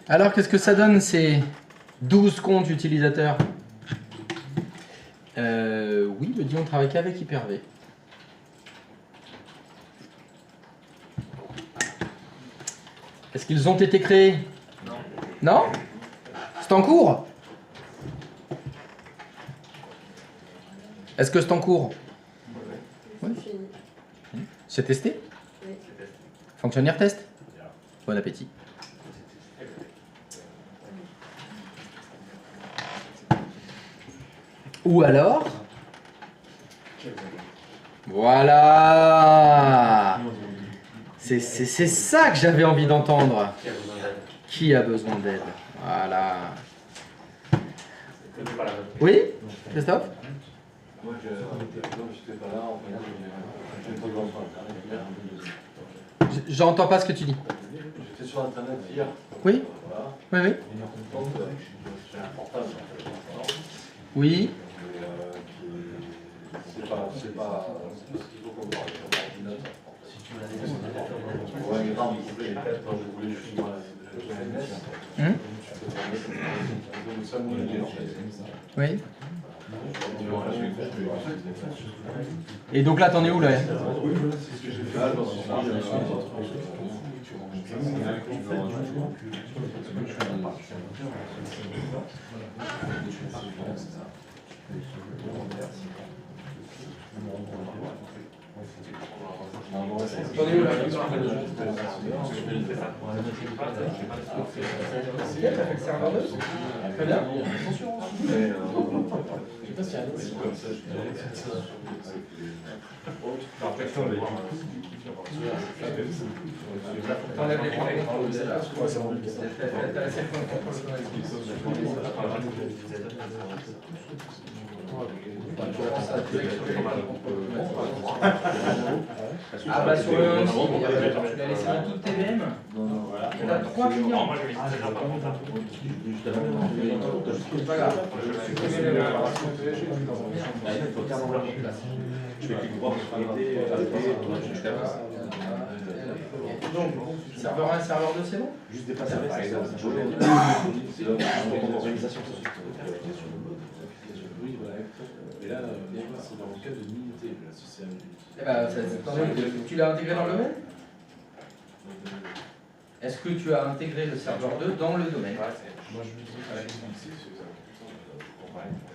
Alors, qu'est-ce que ça donne ces 12 comptes utilisateurs? Oui, me dit on travaille qu'avec Hyper-V. Est-ce qu'ils ont été créés? Non. Non? C'est en cours? Est-ce que c'est en cours? Oui. C'est testé? Oui. Fonctionnaire test? Bon appétit. Ou alors... Voilà! C'est ça que j'avais envie d'entendre. Qui a besoin d'aide? Voilà. Oui, Christophe? J'entends pas ce que tu dis. J'étais sur internet hier. Oui? Oui, oui. J'ai un portable. Oui. C'est pas ce qu'il faut qu'on voit sur l'ordinateur. Si tu m'as dit ouais, non, mais je voulais juste Oui. Et donc là, t'en es où là? Très bien. Ah bah sur le 1 aussi, tu l'as laissé dans toutes tes VM. On a 3 clients. C'est pas grave. Donc, serveur 1 et serveur 2, c'est bon? juste dépasser par exemple. Et là, c'est dans le cas de l'unité, si c'est Tu l'as intégré dans le domaine? Est-ce que tu as intégré le serveur 2 dans le domaine? Moi, je me dis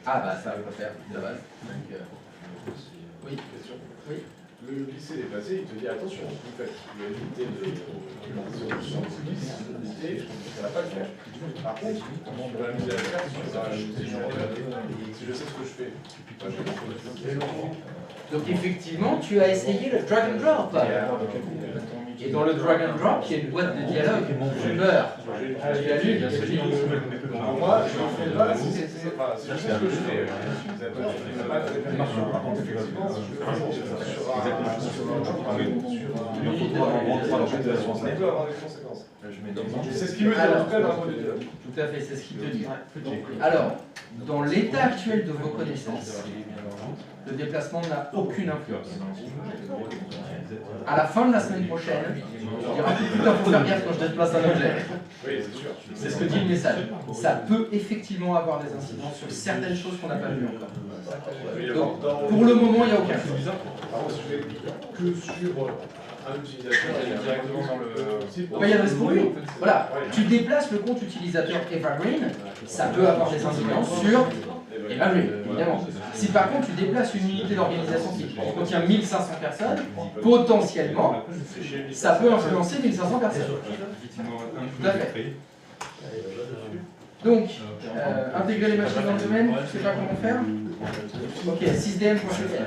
Ah bah ça va pas faire de base. Donc, oui. Oui. Le lycée déplacé, il te dit attention, vous faites l'unité de résolution, l'unité, ça va pas le faire. Par contre, comment on va l'amuser à le faire, si je sais ce que je fais. Donc effectivement, tu as essayé le drag and drop. Et dans le drag and drop, il y a une boîte de dialogue, mon fleur. Tu as lu? Pour moi, je ne fais pas, si je sais ce que je fais. Par contre, effectivement, si je fais sur c'est ce qui me dit en tout cas dans le dialogue. Tout à fait, c'est ce qu'il te dit. Alors, dans l'état actuel de vos connaissances, le déplacement n'a aucune influence. À la fin de la semaine prochaine, il y aura plus d'infos faire gaffe quand je déplace un objet. Oui, c'est sûr. C'est ce que dit le message. Ça peut effectivement avoir des incidences sur certaines choses qu'on n'a pas vues encore. Donc, pour le moment, il n'y a aucun souci. Par contre, si je fais que sur un utilisateur et directement dans le site. Il y a reste pour lui. Voilà. Tu déplaces le compte utilisateur Evergreen, ça peut avoir des incidences sur Evergreen, évidemment. Si par contre tu déplaces une unité d'organisation qui contient 1500 personnes, potentiellement, ça peut influencer 1500 personnes. Tout à fait. Donc, intégrer les machines dans le domaine, tu sais pas comment faire? Ok, 6dm.cpl.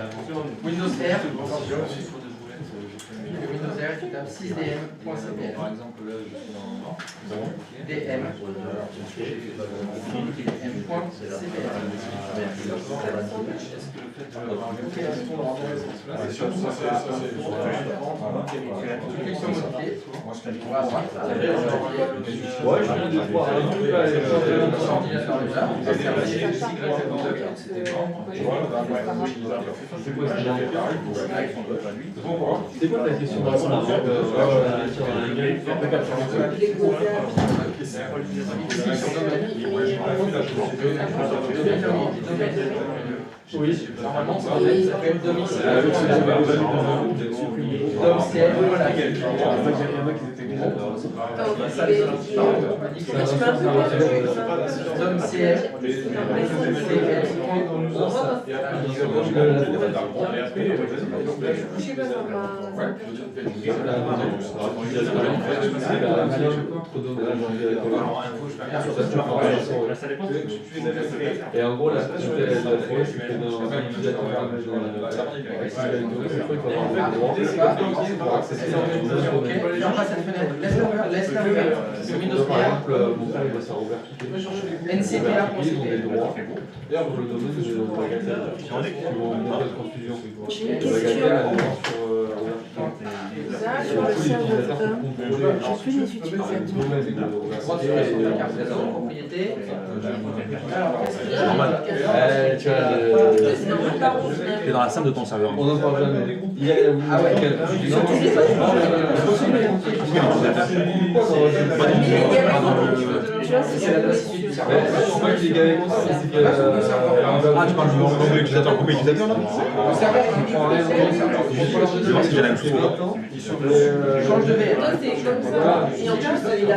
Windows R. Windows R, tu tapes 6dm.cpl. Par exemple, là, je suis dans DM. C'est quoi ta question? Oui, normalement ça s'appelle domicile. Domicile, voilà. Et en gros, la Laisse-la ouverte. Windows par exemple, mon père il va se rouvrir. NCPA Ils ont des droits. D'ailleurs, pour le domaine de la Bagatelle, qui vont monter de confusion. J'ai une La Bagatelle, question. elle a des droits Sur le serveur d'homme, j'ai plus les utilisateurs. Propriété. tu vois, T'es dans la salle de ton serveur. on n'en parle jamais. Hier, il a voulu Tu vois, c'est ça. Ah, tu parles du nombre d'utilisateurs, combien d'utilisateurs là? Je vais voir si j'ai la même chose. Change de VM. Toi, c'est comme ça. Et en plus, il a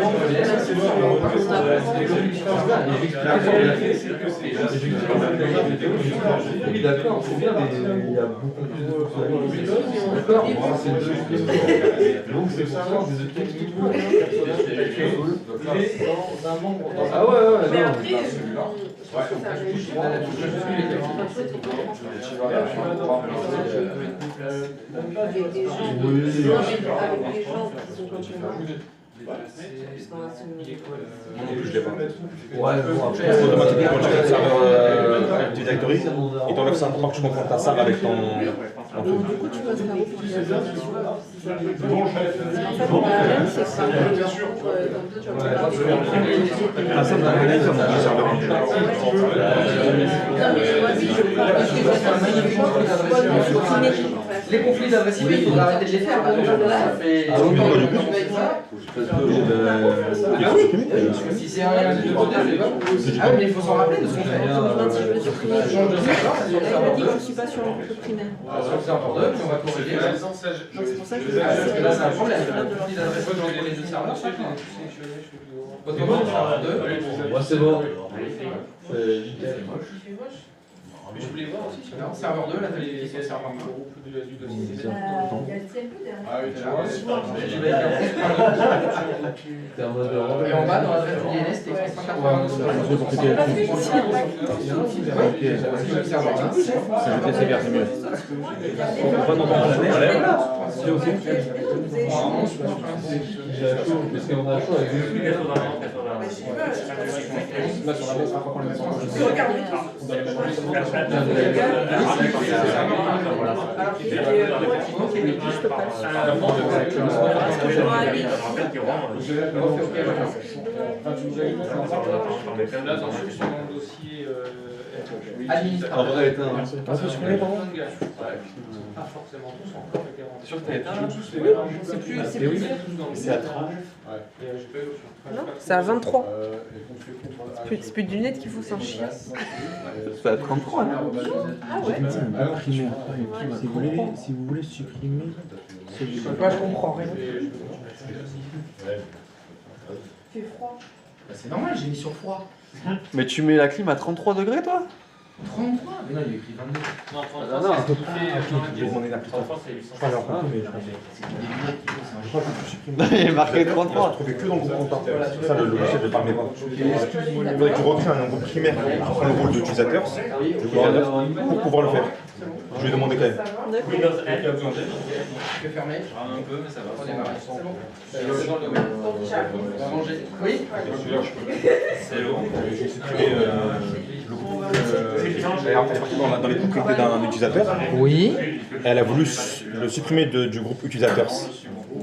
Oui, d'accord, c'est bien, mais il y a beaucoup plus de fonctionnalités. D'accord, donc c'est pour ça que des Ah ouais, ouais, Mais non. après, avec des gens qui sont Non plus, je l'ai pas. Ouais, bon, après, Automatiquement, quand tu fais le serveur Active Directory, il t'enlève ça pour que tu confondes ta SAM avec ton. Donc, du coup, tu vas faire utilisateur, tu vois. En fait, la même, c'est ça. La SAM d'un manager, on a un serveur. Les conflits d'adresse IP, il faudra arrêter de les faire. Ça fait longtemps que je fais ça. Si c'est un de côté, je l'ai pas. Ah oui, mais il faut s'en rappeler de ce qu'on fait. Je veux supprimer. Change de serveur, c'est sur le Là, il serveur m'a dit que 2. je suis pas sur le primaire. Sur le serveur 2, puis on va corriger. C'est pour ça que Parce que là, c'est un problème. Conflit d'adresse IP entre les deux serveurs, ça craint. Autrement, le serveur 2. moi c'est bon. Mais je voulais voir aussi sur Alors, serveur 2, la qualité sur le serveur 1. Il y a le CLP derrière. Ah oui, tu vois, c'est pas T'es en mode Et en bas, dans l'adresse du DNS, c'était 192. Le serveur 1. C'est bien, c'est mieux. On va dans ton c'est ok. parce qu'on a chaud avec des flux. Là, sur la base, par contre, on les met sur là, attention sur mon dossier administrateur. En vrai, éteint. Ah, c'est supprimé, pardon? pas forcément tous encore les garanties. T'es sûr que t'as éteint là? C'est plus. C'est à 30. Non, c'est à 23. C'est plus du net qu'il faut s'en chier. C'est à 33 là. Ah ouais. Si vous voulez supprimer. Moi, je comprends rien. Il fait froid. C'est normal, j'ai mis sur froid. Mais tu mets la clim à 33 degrés, toi? 33? Mais non, il y a écrit 22. Non, non. Je vais demander l'application. Je crois leur mais je crois que tu supprimes. Il est marqué Je 33. trouvais que dans le groupe contact. C'est ça le logiciel de Parmesan. Il faudrait que tu recrées un groupe primaire qui prend le rôle d'utilisateur pour pouvoir le faire. Je vais demander quand même. Windows N. Je peux fermer. Je rame un peu, mais ça va. On démarre. C'est bon. C'est dans le domaine. On va manger. Oui. C'est long. J'ai supprimé le groupe. Elle est partie dans les propriétés d'un utilisateur. Oui. Elle a voulu le supprimer du groupe utilisateur.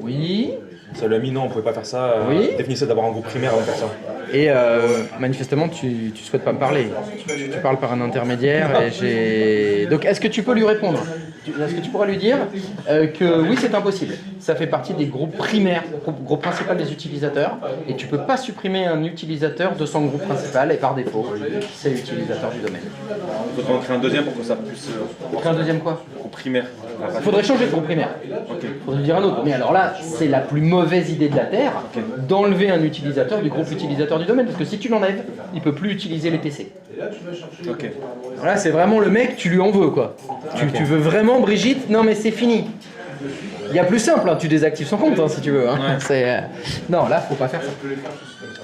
Oui. Ça Ça lui a mis non, on pouvait pas faire ça. Oui. Définissez d'avoir un groupe primaire avant de faire ça. Et manifestement, tu souhaites pas me parler. Tu parles par un intermédiaire et j'ai. Donc, est-ce que tu peux lui répondre? Est-ce que tu pourras lui dire que oui, c'est impossible. Ça fait partie des groupes primaires, groupe principal des utilisateurs, et tu peux pas supprimer un utilisateur de son groupe principal, et par défaut, c'est l'utilisateur du domaine. Il faudrait en créer un deuxième pour que ça puisse. Créer un deuxième quoi? Groupe primaire. Il faudrait changer de groupe primaire. Ok. Il faudrait dire un autre. Mais alors là, c'est la plus mauvaise idée de la Terre d'enlever un utilisateur du groupe utilisateur du domaine. Parce que si tu l'enlèves, il peut plus utiliser les PC. Ok. Alors là, c'est vraiment le mec, tu lui en veux quoi. Tu veux vraiment Brigitte? Non mais c'est fini. Il y a plus simple, hein, tu désactives son compte hein, si tu veux. Hein. Non, là, faut pas faire ça.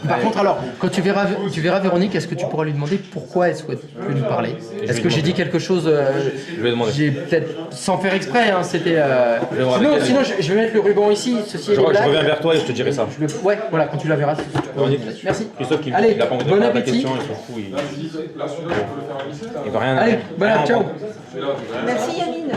Par contre, alors, quand tu verras Véronique, est-ce que tu pourras lui demander pourquoi elle souhaite plus nous parler? Est-ce que j'ai dit quelque chose Je vais demander. J'ai peut-être, sans faire exprès, hein, c'était... Sinon, je vais mettre le ruban ici, ceci est Je reviens vers toi et je te dirai ça. Ouais, voilà, quand tu la verras. Merci. Christophe qui Allez, il a pas entendu bon la appétit. question, il s'en fout. Il va rien. Allez, voilà, ciao. Merci Yamine.